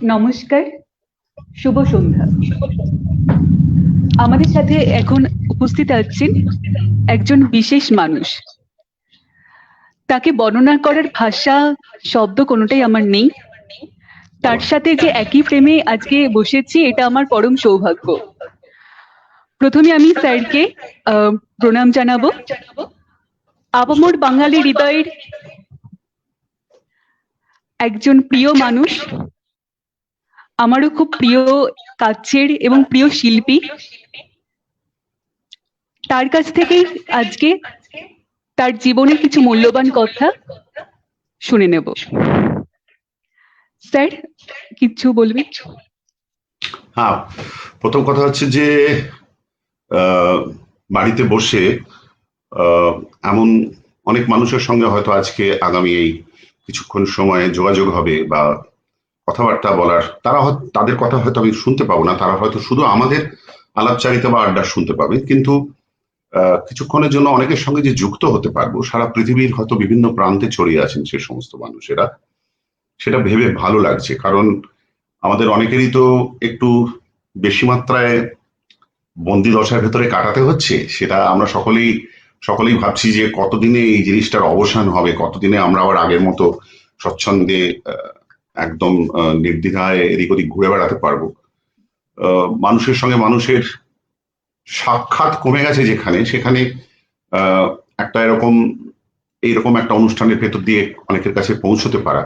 নমস্কার, শুভ সন্ধ্যা। আমাদের সাথে এখন উপস্থিত আছেন একজন বিশেষ মানুষ। তাকে বর্ণনা করার ভাষা, শব্দ কোনোটাই আমার নেই। তার সাথে যে একই ফ্রেমে আজকে বসেছি, এটা আমার পরম সৌভাগ্য। প্রথমে আমি স্যারকে প্রণাম জানাবো। আপামর বাঙালি হৃদয়ের একজন প্রিয় মানুষ, আমারও খুব প্রিয় কাছের এবং প্রিয় শিল্পী। তার কাছ থেকেই আজকে তার জীবনের কিছু মূল্যবান কথা শুনে নেব। স্যার, কিছু বলবেন? হ্যাঁ, প্রথম কথা হচ্ছে যে বাড়িতে বসে এমন অনেক মানুষের সঙ্গে হয়তো আজকে আগামী এই কিছুক্ষণ সময়ে যোগাযোগ হবে বা কথাবার্তা বলার, তাদের কথা হয়তো আমি শুনতে পাবো না, তারা হয়তো শুধু আমাদের আলাপচারিতা বা আড্ডা শুনতে পাবে, কিন্তু কিছুক্ষণের জন্য অনেকের সঙ্গে যে যুক্ত হতে পারবো, সারা পৃথিবীর হয়তো বিভিন্ন প্রান্তে ছড়িয়ে আছেন সে সমস্ত মানুষেরা, সেটা ভেবে ভালো লাগছে। কারণ আমাদের অনেকেরই তো একটু বেশি মাত্রায় বন্দি দশার ভেতরে কাটাতে হচ্ছে, সেটা আমরা সকলেই ভাবছি যে কতদিনে এই জিনিসটার অবসান হবে, কতদিনে আমরা আবার আগের মতো স্বচ্ছন্দে একদম নির্দ্বিধায় এদিক ওদিক ঘুরে বেড়াতে পারবো। মানুষের সঙ্গে মানুষের সাক্ষাৎ কমে গেছে যেখানে, সেখানে একটা এইরকম একটা অনুষ্ঠানের ভেতর দিয়ে অনেকের কাছে পৌঁছতে পারা,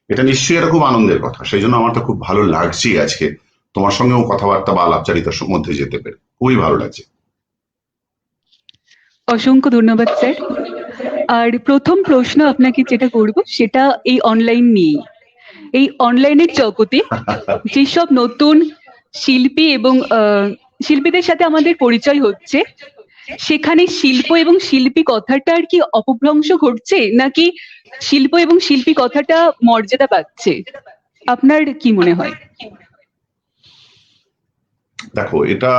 এটা নিশ্চয়ই এরকম আনন্দের কথা। সেই জন্য আমার তো খুব ভালো লাগছে আজকে তোমার সঙ্গেও কথাবার্তা বা আলাপচারিতার মধ্যে যেতে পেরে, খুবই ভালো লাগছে। অসংখ্য ধন্যবাদ স্যার। আর প্রথম প্রশ্ন আপনাকে যেটা করব সেটা এই অনলাইন নিয়ে। এই অনলাইনের জগতে যেসব নতুন শিল্পী এবং শিল্পীদের সাথে আমাদের পরিচয় হচ্ছে, সেখানে শিল্প এবং শিল্পী কথাটার কি অপভ্রংশ ঘটছে, নাকি শিল্প এবং শিল্পী কথাটা মর্যাদা পাচ্ছে? আপনার কি মনে হয়? দেখো, এটা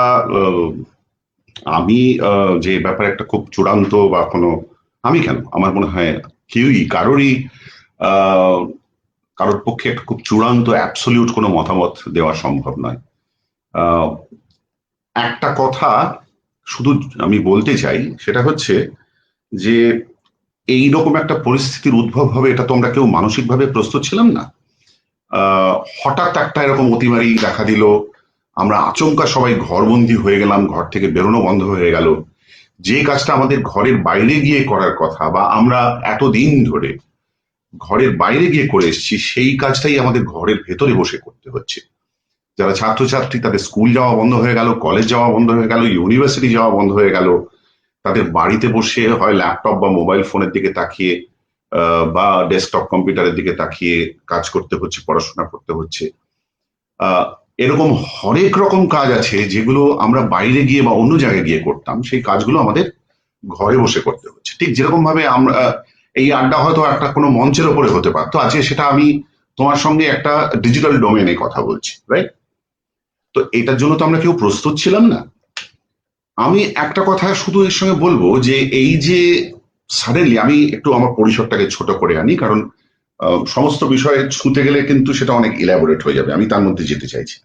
আমি যে ব্যাপারে একটা খুব চূড়ান্ত বা আমার মনে হয় কারোর পক্ষে একটা খুব চূড়ান্ত অ্যাবসলিউট কোনো মতামত দেওয়া সম্ভব নয়। একটা কথা শুধু আমি বলতে চাই, সেটা হচ্ছে যে এইরকম একটা পরিস্থিতির উদ্ভব হবে এটা তো আমরা কেউ মানসিকভাবে প্রস্তুত ছিলাম না। হঠাৎ একটা এরকম অতিমারি দেখা দিল, আমরা আচমকা সবাই ঘরবন্দি হয়ে গেলাম, ঘর থেকে বেরোনো বন্ধ হয়ে গেল। যে কাজটা আমাদের ঘরের বাইরে গিয়ে করার কথা বা আমরা এতদিন ধরে ঘরের বাইরে গিয়ে করে এসেছি, সেই কাজটাই আমাদের ঘরের ভেতরে বসে করতে হচ্ছে। যারা ছাত্রছাত্রী, তাদের স্কুল যাওয়া বন্ধ হয়ে গেল, কলেজ যাওয়া বন্ধ হয়ে গেল, ইউনিভার্সিটি যাওয়া বন্ধ হয়ে গেল। তাদের বাড়িতে বসে হয় ল্যাপটপ বা মোবাইল ফোনের দিকে তাকিয়ে বা ডেস্কটপ কম্পিউটারের দিকে তাকিয়ে কাজ করতে হচ্ছে, পড়াশোনা করতে হচ্ছে। এরকম হরেক রকম কাজ আছে যেগুলো আমরা বাইরে গিয়ে বা অন্য জায়গায় গিয়ে করতাম, সেই কাজগুলো আমাদের ঘরে বসে করতে হচ্ছে। ঠিক যেরকম ভাবে আমরা এই আড্ডা হয়তো একটা কোনো মঞ্চের ওপরে হতে পারতো, আজকে সেটা আমি তোমার সঙ্গে একটা ডিজিটাল ডোমেনে কথা বলছি, রাইট? তো এটার জন্য তো আমরা কেউ প্রস্তুত ছিলাম না। আমি একটা কথা শুধু এর সঙ্গে বলবো যে এই যে সাডেনলি, আমি একটু আমার পরিসরটাকে ছোট করে আনি, কারণ সমস্ত বিষয়ে ছুঁতে গেলে কিন্তু সেটা অনেক ইলাবোরেট হয়ে যাবে, আমি তার মধ্যে যেতে চাইছি।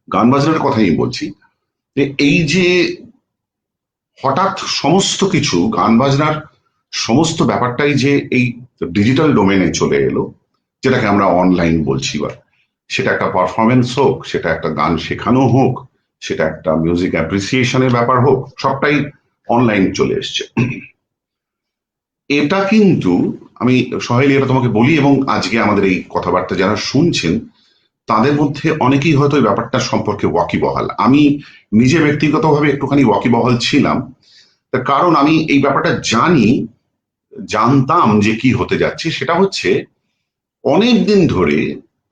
গান বাজনার কথাই আমি বলছি যে এই যে হঠাৎ সমস্ত কিছু গান বাজনার সমস্ত ব্যাপারটাই যে এই ডিজিটাল ডোমেনে চলে এলো, যেটাকে আমরা অনলাইন বলছি, বা সেটা একটা পারফরমেন্স হোক, সেটা একটা গান শেখানো হোক, সেটা একটা মিউজিক অ্যাপ্রিসিয়েশনের ব্যাপার হোক, সবটাই অনলাইন চলে এসছে। এটা কিন্তু আমি সহেলি এটা তোমাকে বলি, এবং আজকে আমাদের এই কথাবার্তা যারা শুনছেন তাদের মধ্যে অনেকেই হয়তো এই ব্যাপারটা সম্পর্কে ওয়াকিবহাল। আমি নিজে ব্যক্তিগতভাবে একটুখানি ওয়াকিবহাল ছিলাম, তার কারণ আমি এই ব্যাপারটা জানতাম যে কি হতে যাচ্ছে। সেটা হচ্ছে অনেক দিন ধরে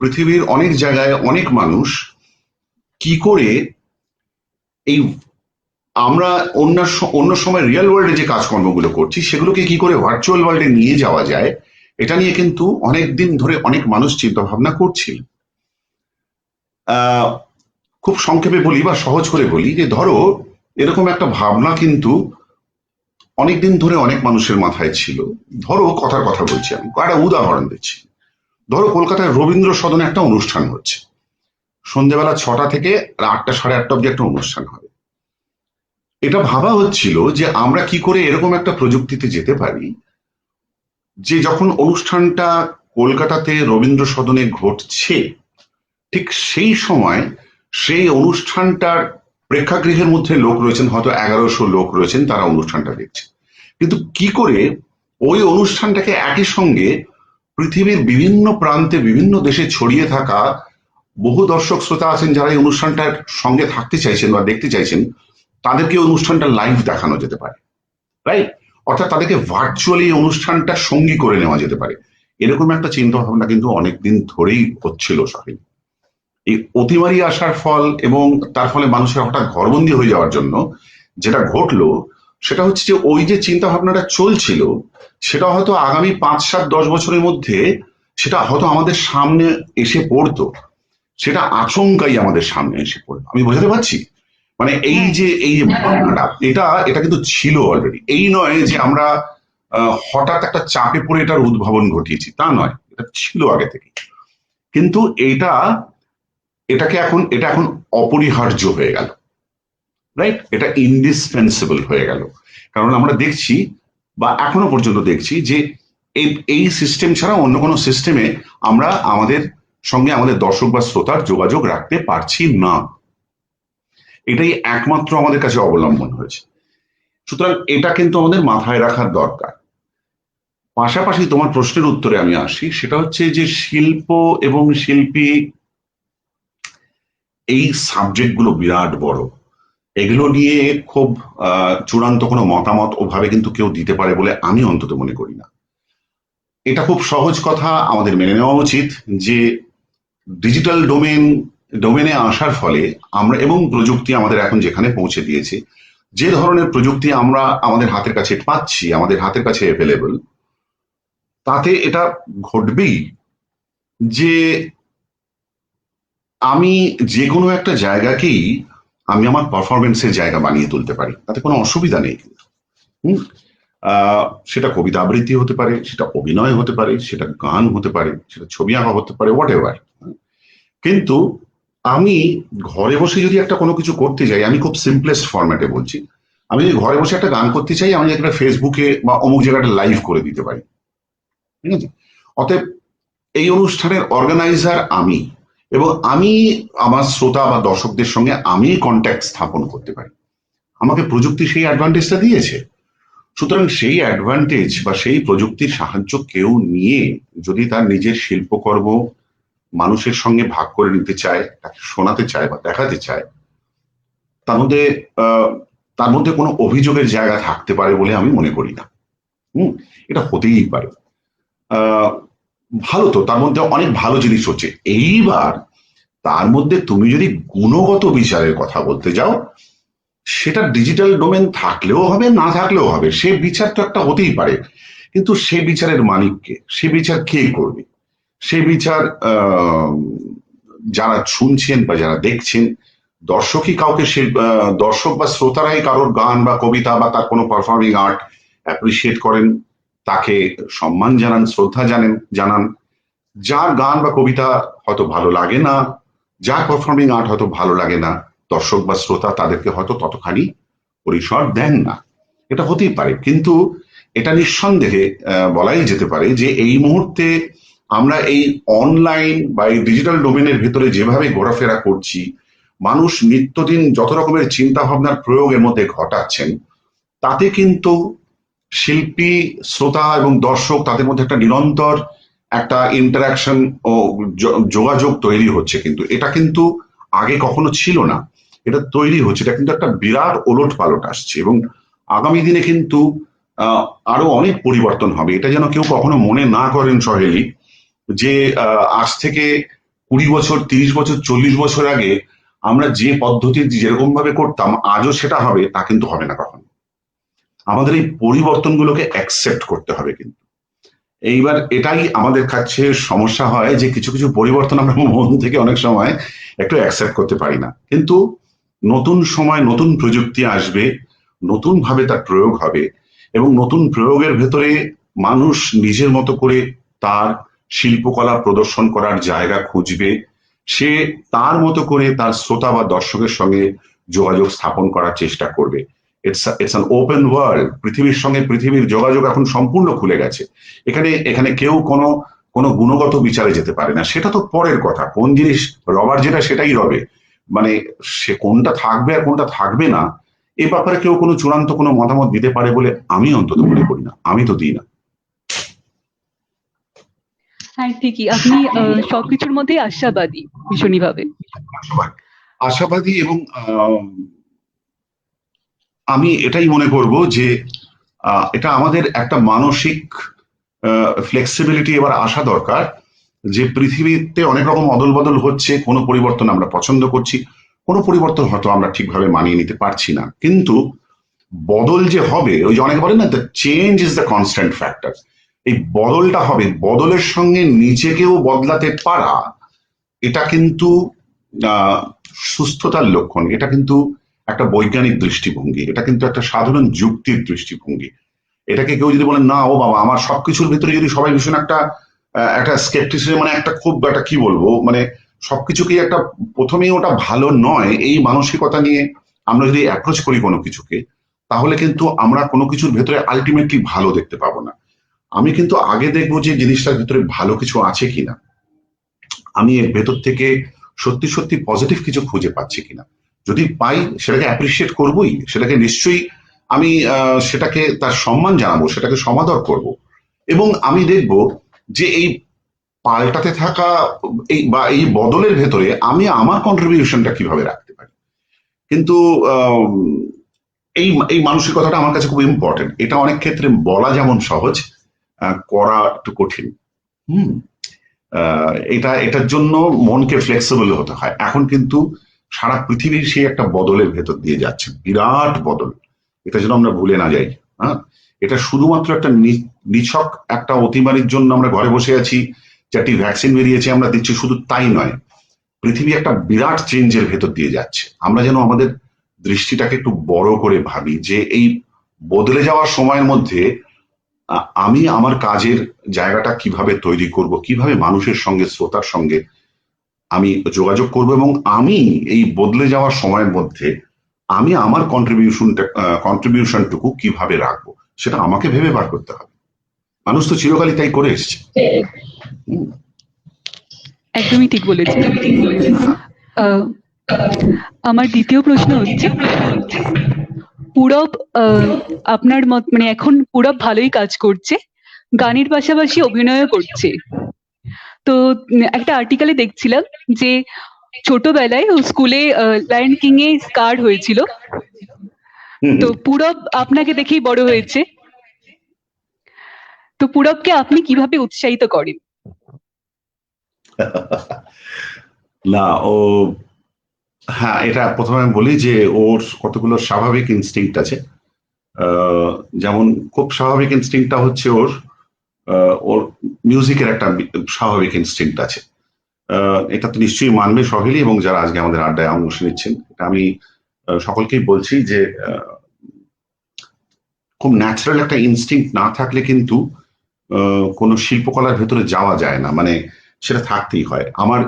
পৃথিবীর অনেক জায়গায় অনেক মানুষ কি করে এই আমরা অন্য সময় রিয়েল ওয়ার্ল্ডে যে কাজকর্মগুলো করছি সেগুলোকে কি করে ভার্চুয়াল ওয়ার্ল্ডে নিয়ে যাওয়া যায়, এটা নিয়ে কিন্তু অনেক দিন ধরে অনেক মানুষ চিন্তা ভাবনা করছিল। খুব সংক্ষেপে বলি বা সহজ করে বলি যে ধরো এরকম একটা ভাবনা কিন্তু অনেকদিন ধরে অনেক মানুষের মাথায় ছিল। ধরো কথার কথা বলছি, আমি একটা উদাহরণ দিচ্ছি। ধরো কলকাতায় রবীন্দ্র সদনে একটা অনুষ্ঠান হচ্ছে, সন্ধ্যেবেলা 6টা থেকে 8টা, 8:30 অব্দি একটা অনুষ্ঠান হবে। এটা ভাবা হচ্ছিল যে আমরা কি করে এরকম একটা প্রযুক্তিতে যেতে পারি যে যখন অনুষ্ঠানটা কলকাতাতে রবীন্দ্র সদনে ঘটছে, ঠিক সেই সময় সেই অনুষ্ঠানটার প্রেক্ষাগৃহের মধ্যে লোক রয়েছেন, হয়তো 1100 লোক রয়েছেন, তারা অনুষ্ঠানটা দেখছে। কিন্তু কি করে ওই অনুষ্ঠানটাকে একই সঙ্গে পৃথিবীর বিভিন্ন প্রান্তে বিভিন্ন দেশে ছড়িয়ে থাকা বহু দর্শক শ্রোতা আছেন যারা এই অনুষ্ঠানটার সঙ্গে থাকতে চাইছেন বা দেখতে চাইছেন, তাদেরকে অনুষ্ঠানটা লাইভ দেখানো যেতে পারে, রাইট? অর্থাৎ তাদেরকে ভার্চুয়ালি অনুষ্ঠানটা সঙ্গী করে নেওয়া যেতে পারে। এরকম একটা চিন্তা ভাবনা কিন্তু অনেকদিন ধরেই হচ্ছিল সাহিল। এই অতিমারি আসার ফল এবং তার ফলে মানুষের হঠাৎ ঘরবন্দি হয়ে যাওয়ার জন্য যেটা ঘটলো, সেটা হচ্ছে যে ওই যে চিন্তা ভাবনাটা চলছিল, সেটা হয়তো আগামী 5, 7, 10 বছরের মধ্যে সেটা হয়তো আমাদের সামনে এসে পড়তো। সেটা আচমকাই আমাদের সামনে এসে পড়লো। আমি বোঝাতে পারছি? মানে এই যে ভাবনাটা, এটা কিন্তু ছিল অলরেডি। এই নয় যে আমরা হঠাৎ একটা চাপে পড়ে এটার উদ্ভাবন ঘটিয়েছি, তা নয়, এটা ছিল আগে থেকে। কিন্তু এটা এখন অপরিহার্য হয়ে গেল, রাইট? এটা ইন্ডিসপেন্সেবল হয়ে গেল। কারণ আমরা দেখছি, বা এখনো পর্যন্ত দেখছি, যে এই সিস্টেম ছাড়া অন্য কোনো সিস্টেমে আমরা আমাদের সঙ্গে আমাদের দর্শক বা শ্রোতার যোগাযোগ রাখতে পারছি না। এটাই একমাত্র আমাদের কাছে অবলম্বন হয়েছে। সুতরাং এটা কিন্তু আমাদের মাথায় রাখার দরকার। পাশাপাশি তোমার প্রশ্নের উত্তরে আমি আসি, সেটা হচ্ছে যে শিল্প এবং শিল্পী, এই সাবজেক্টগুলো বিরাট বড়। এগুলো নিয়ে খুব চূড়ান্ত কোনো মতামত ওভাবে কিন্তু কেউ দিতে পারে বলে আমি অন্তত মনে করি না। এটা খুব সহজ কথা, আমাদের মেনে নেওয়া উচিত যে ডিজিটাল ডোমেনে আসার ফলে আমরা, এবং প্রযুক্তি আমাদের এখন যেখানে পৌঁছে দিয়েছে, যে ধরনের প্রযুক্তি আমরা আমাদের হাতের কাছে পাচ্ছি, আমাদের হাতের কাছে অ্যাভেলেবল, তাতে এটা ঘটবেই যে আমি যে কোনো একটা জায়গাকেই আমি আমার পারফরমেন্সের জায়গা বানিয়ে তুলতে পারি, তাতে কোনো অসুবিধা নেই কিন্তু। সেটা কবিতা আবৃত্তি হতে পারে, সেটা অভিনয় হতে পারে, সেটা গান হতে পারে, সেটা ছবি আঁকা হতে পারে, হোয়াট এভার। কিন্তু আমি ঘরে বসে যদি একটা কোনো কিছু করতে যাই, আমি খুব সিম্পলেস্ট ফরম্যাটে বলছি, আমি যদি ঘরে বসে একটা গান করতে চাই, আমি একটা ফেসবুকে বা অমুক জায়গাটা লাইভ করে দিতে পারি, ঠিক আছে? অতএব এই অনুষ্ঠানের অর্গানাইজার আমি, এবং আমি আমার শ্রোতা বা দর্শকদের সঙ্গে আমি কন্ট্যাক্ট স্থাপন করতে পারি। আমাকে প্রযুক্তি সেই অ্যাডভান্টেজটা দিয়েছে। সুতরাং সেই অ্যাডভান্টেজ বা সেই প্রযুক্তির সাহায্য কেউ নিয়ে যদি তার নিজের শিল্পকর্ম মানুষের সঙ্গে ভাগ করে নিতে চায়, তাকে শোনাতে চায় বা দেখাতে চায়, তার মধ্যে কোনো অভিযোগের জায়গা থাকতে পারে বলে আমি মনে করি না। এটা হতেই পারে। ভালো তো, তার মধ্যে অনেক ভালো জিনিস হচ্ছে। এইবার তার মধ্যে তুমি যদি গুণগত বিচারের কথা বলতে যাও, সেটা ডিজিটাল ডোমেন থাকলেও হবে, না থাকলেও হবে, সে বিচার তো একটা হতেই পারে। কিন্তু সে বিচারের মালিককে, সে বিচার কে করবে? সে বিচার যারা শুনছেন বা যারা দেখছেন, দর্শকই কাউকে, দর্শক বা শ্রোতারাই কারোর গান বা কবিতা বা তার কোনো পারফর্মিং আর্ট অ্যাপ্রিসিয়েট করেন, তাকে সম্মান জানান, শ্রদ্ধা জানান। যার গান বা কবিতা হয়তো ভালো লাগে না, যার পারফর্মিং আর্ট হয়তো ভালো লাগে না, দর্শক বা শ্রোতা তাদেরকে হয়তো ততখানি পরিসর দেন না। এটা হতেই পারে। কিন্তু এটা নিঃসন্দেহে বলাই যেতে পারে যে এই মুহূর্তে আমরা এই অনলাইন বা এই ডিজিটাল ডোমেনের ভেতরে যেভাবে ঘোরাফেরা করছি, মানুষ নিত্যদিন যত রকমের চিন্তা ভাবনার প্রয়োগের মধ্যে ঘটাচ্ছেন, তাতে কিন্তু শিল্পী, শ্রোতা এবং দর্শক, তাদের মধ্যে একটা নিরন্তর একটা ইন্টারাকশন ও যোগাযোগ তৈরি হচ্ছে। কিন্তু এটা কিন্তু আগে কখনো ছিল না, এটা তৈরি হচ্ছে। এটা কিন্তু একটা বিরাট ওলট পালট আসছে, এবং আগামী দিনে কিন্তু আরো অনেক পরিবর্তন হবে। এটা যেন কেউ কখনো মনে না করেন সহেলি, যে আজ থেকে 20 বছর, 30 বছর, 40 বছর আগে আমরা যে পদ্ধতি যেরকম ভাবে করতাম আজও সেটা হবে, তা কিন্তু হবে না কখনো। আমাদের এই পরিবর্তনগুলোকে অ্যাকসেপ্ট করতে হবে। কিন্তু এইবার এটাই আমাদের কাছে সমস্যা হয় যে কিছু কিছু পরিবর্তন আমরা মন থেকে অনেক সময় একটু অ্যাকসেপ্ট করতে পারি না। কিন্তু নতুন সময় নতুন প্রযুক্তি আসবে, নতুন ভাবে তার প্রয়োগ হবে, এবং নতুন প্রয়োগের ভেতরে মানুষ নিজের মতো করে তার শিল্পকলা প্রদর্শন করার জায়গা খুঁজবে, সে তার মতো করে তার শ্রোতা বা দর্শকের সঙ্গে যোগাযোগ স্থাপন করার চেষ্টা করবে। It's an open world. পৃথিবীর সঙ্গে পৃথিবীর যোগাযোগ এখন সম্পূর্ণ খুলে গেছে। এখানে এখানে কেউ কোনো গুণগত বিচারে যেতে পারে না। সেটা তো পরের কথা, কোন জিনিস রবার যেটা সেটাই রবে, মানে সে কোনটা থাকবে আর কোনটা থাকবে না এ ব্যাপারে কেউ কোনো চূড়ান্ত কোনো মতামত দিতে পারে বলে আমি অন্তত মনে করি না, আমি তো দিই না। হ্যাঁ, ঠিকই, আপনি সবকিছুর মধ্যেই আশাবাদী ভীষণই ভাবে। আশাবাদী এবং আমি এটাই মনে করব যে এটা আমাদের একটা মানসিক ফ্লেক্সিবিলিটি এবার আসা দরকার, যে পৃথিবীতে অনেক রকম অদল বদল হচ্ছে, কোনো পরিবর্তন আমরা পছন্দ করছি, কোনো পরিবর্তন হয়তো আমরা ঠিকভাবে মানিয়ে নিতে পারছি না, কিন্তু বদল যে হবে, ওই যে অনেকে বলেন না, the change is the constant factor. এই বদলটা হবে, বদলের সঙ্গে নিজেকেও বদলাতে পারা, এটা কিন্তু সুস্থতার লক্ষণ, এটা কিন্তু একটা বৈজ্ঞানিক দৃষ্টিভঙ্গি, এটা কিন্তু একটা সাধারণ যুক্তির দৃষ্টিভঙ্গি। এটাকে কেউ যদি বলেন না ও বাবা আমার সবকিছুর ভিতরে যদি সবাই ভীষণ একটা একটা স্কেপটিসিজম, মানে একটা খুব একটা কি বলবো, মানে সবকিছুকেই একটা প্রথমেই ওটা ভালো নয়, এই মানসিকতা নিয়ে আমরা যদি অ্যাপ্রোচ করি কোনো কিছুকে, তাহলে কিন্তু আমরা কোনো কিছুর ভেতরে আলটিমেটলি ভালো দেখতে পাবো না। আমি কিন্তু আগে দেখবো যে জিনিসটার ভিতরে ভালো কিছু আছে কিনা, আমি এর ভেতর থেকে সত্যি সত্যি পজিটিভ কিছু খুঁজে পাচ্ছি কিনা। যদি পাই সেটাকে অ্যাপ্রিসিয়েট করবোই, সেটাকে নিশ্চয়ই আমি সেটাকে তার সম্মান জানাবো, সেটাকে সমাদর করব, এবং আমি দেখব যে এই পাল্টাতে থাকা এই বদলের ভেতরে আমি আমার কন্ট্রিবিউশনটা কিভাবে রাখতে পারি। কিন্তু এই এই মানসিকতাটা আমার কাছে খুব ইম্পর্টেন্ট। এটা অনেক ক্ষেত্রে বলা যেমন সহজ, করা একটু কঠিন। হুম এটার জন্য মনকে ফ্লেক্সিবল হতে হয়। এখন কিন্তু সারা পৃথিবীর সেই একটা বদলের ভেতর দিয়ে যাচ্ছে, বিরাট বদল, এটা যেন আমরা ভুলে না যাই। হ্যাঁ, এটা শুধুমাত্র একটা নিছক একটা অতিমারির জন্য আমরা ঘরে বসে আছি, চারটি ভ্যাকসিন বেরিয়েছে আমরা দিচ্ছি, শুধু তাই নয়, পৃথিবী একটা বিরাট চেঞ্জের ভেতর দিয়ে যাচ্ছে। আমরা যেন আমাদের দৃষ্টিটাকে একটু বড় করে ভাবি যে এই বদলে যাওয়ার সময়ের মধ্যে আমি আমার কাজের জায়গাটা কিভাবে তৈরি করব, কিভাবে মানুষের সঙ্গে, শ্রোতার সঙ্গে আমি যোগাযোগ করব, এবং আমি এই বদলে যাওয়ার সময়ের মধ্যে আমি আমার কন্ট্রিবিউশনটুকু কিভাবে রাখবো, সেটা আমাকে ভেবে বার করতে হবে। মানুষ তো চিরকালই তাই করে এসছে। একদমই ঠিক বলেছেন। আমার দ্বিতীয় প্রশ্ন হচ্ছে, পূরব আপনার মত মানে এখন পূরব ভালোই কাজ করছে, গানের পাশাপাশি অভিনয়ও করছে। তো একটা আর্টিকেলে দেখছিলাম যে ছোটবেলায় ও স্কুলে লায়ন কিং এ স্কার হয়েছিল, তো পূরব আপনাকে দেখেই বড় হয়েছে, তো পূরবকে আপনি কিভাবে উৎসাহিত করেন? না, ও হ্যাঁ, এটা প্রথমে আমি বলি যে ওর কতগুলো স্বাভাবিক ইনস্টিংক্ট আছে। যেমন খুব স্বাভাবিক ইনস্টিংক্টটা হচ্ছে ওর মিউজিকের একটা স্বাভাবিক ইনস্টিংক্ট আছে। এটা তো নিশ্চয়ই মানবে সহেলি এবং যারা আজকে আমাদের আড্ডায় অংশ নিচ্ছেন। এটা আমি সকলকেই বলছি যে খুব ন্যাচারাল একটা ইনস্টিংক্ট না থাকলে কিন্তু কোনো শিল্পকলার ভেতরে যাওয়া যায় না, মানে সেটা থাকতেই হয়। আমার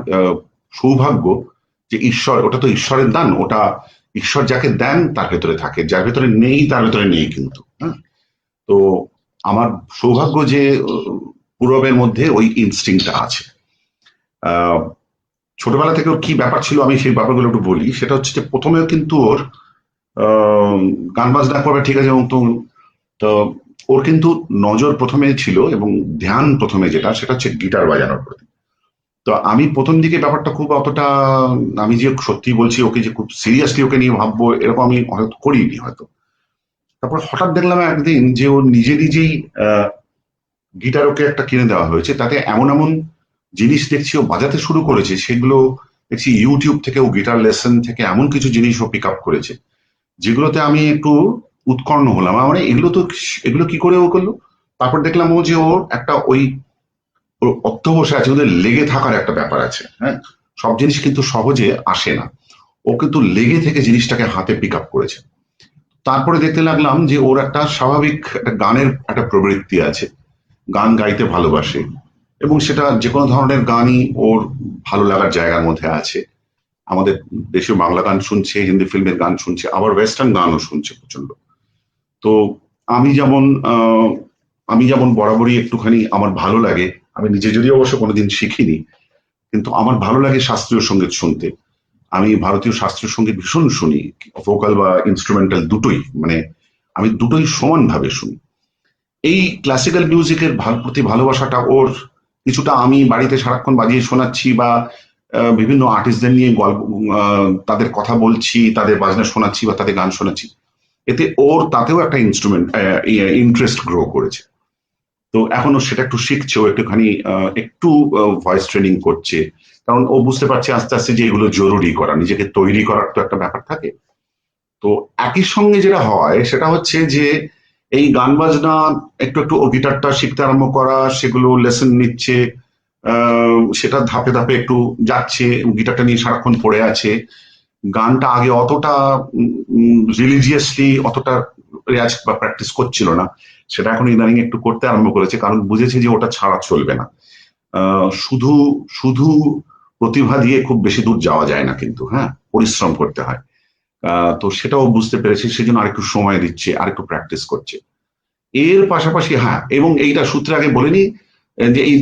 সৌভাগ্য যে ঈশ্বর, ওটা তো ঈশ্বরের দান, ওটা ঈশ্বর যাকে দেন তার ভেতরে থাকে, যার ভেতরে নেই তার ভেতরে নেই কিন্তু। হ্যাঁ, তো আমার সৌভাগ্য যে পূরবের মধ্যে ওই ইনস্টিংক্টটা আছে। ছোটবেলা থেকে ওর কি ব্যাপার ছিল আমি সেই ব্যাপারগুলো একটু বলি। সেটা হচ্ছে যে প্রথমেও কিন্তু ওর গান বাজনা করবে ঠিক আছে, এবং তো ওর কিন্তু নজর প্রথমে ছিল এবং ধ্যান প্রথমে যেটা, সেটা হচ্ছে গিটার বাজানোর প্রতি। তো আমি প্রথম দিকে ব্যাপারটা খুব অতটা, আমি যে সত্যি বলছি ওকে যে খুব সিরিয়াসলি ওকে নিয়ে ভাববো এরকম আমি হয়তো করিনি হয়তো। তারপর হঠাৎ দেখলাম একদিন যে ও নিজে নিজেই গিটার ওকে একটা কিনে দেওয়া হয়েছে, তাতে এমন এমন জিনিস দেখছি ও বাজাতে শুরু করেছে, সেগুলো দেখছি ইউটিউব থেকে, ও গিটার লেসন থেকে এমন কিছু জিনিস ও পিক আপ করেছে যেগুলোতে আমি একটু উৎকর্ণ হলাম, মানে এগুলো কি করে ও করলো। তারপর দেখলাম ও যে ওর একটা ওই অর্থ বসে আছে, ওদের লেগে থাকার একটা ব্যাপার আছে। হ্যাঁ, সব জিনিস কিন্তু সহজে আসে না, ও কিন্তু লেগে থেকে জিনিসটাকে হাতে পিক আপ করেছে। তারপরে দেখতে লাগলাম যে ওর একটা স্বাভাবিক একটা গানের একটা প্রবৃত্তি আছে, গান গাইতে ভালোবাসে, এবং সেটা যে কোনো ধরনের গানই ওর ভালো লাগার জায়গার মধ্যে আছে। আমাদের দেশীয় বাংলা গান শুনছে, হিন্দি ফিল্মের গান শুনছে, আবার ওয়েস্টার্ন গানও শুনছে প্রচন্ড। তো আমি যেমন আমি যেমন বরাবরই একটুখানি আমার ভালো লাগে, আমি নিজে যদিও অবশ্য কোনোদিন শিখিনি, কিন্তু আমার ভালো লাগে শাস্ত্রীয় সঙ্গীত শুনতে। আমি ভারতীয় শাস্ত্রীয় সঙ্গীত ভীষণ শুনি, ভোকাল বা ইনস্ট্রুমেন্টাল দুটোই, মানে আমি দুটোই সমানভাবে শুনি। এই ক্লাসিক্যাল মিউজিকের প্রতি ভালোবাসাটা ওর কিছুটা আমি বাড়িতে সারাক্ষণ বাজিয়ে শোনাচ্ছি, বা বিভিন্ন আর্টিস্টদের নিয়ে গল্প, তাদের কথা বলছি, তাদের বাজনা শোনাচ্ছি বা তাদের গান শোনাচ্ছি, এতে ওর তাতেও একটা ইন্টারেস্ট গ্রো করেছে। তো এখনো সেটা একটু শিখছে, ও একটুখানি একটু ভয়েস ট্রেনিং করছে, কারণ ও বুঝতে পারছে আস্তে আস্তে যে এগুলো জরুরি করা, নিজেকে তৈরি করার তো একটা ব্যাপার থাকে। তো একই সঙ্গে যেটা হয় সেটা হচ্ছে যে এই গান বাজনা একটু একটু ও গিটারটা শিখতে আরম্ভ করা, সেগুলো লেসন নিচ্ছে, সেটা ধাপে ধাপে একটু যাচ্ছে, গিটারটা নিয়ে সারাক্ষণ পড়ে আছে। গানটা আগে অতটা রিলিজিয়াসলি অতটা রেয়াজ বা প্র্যাকটিস করছিল না, সেটা এখন ইদানিং একটু করতে আরম্ভ করেছে, কারণ বুঝেছে যে ওটা ছাড়া চলবে না। শুধু শুধু প্রতিভা দিয়ে খুব বেশি দূর যাওয়া যায় না, কিন্তু হ্যাঁ, পরিশ্রম করতে হয়। তো সেটাও বুঝতে পেরেছি, সেজন্য আরেকটু সময় দিচ্ছে, আরেকটু প্র্যাকটিস করছে। এর পাশাপাশি হ্যাঁ, এবং এইটা সূত্রে আগে বলিনি, যে এই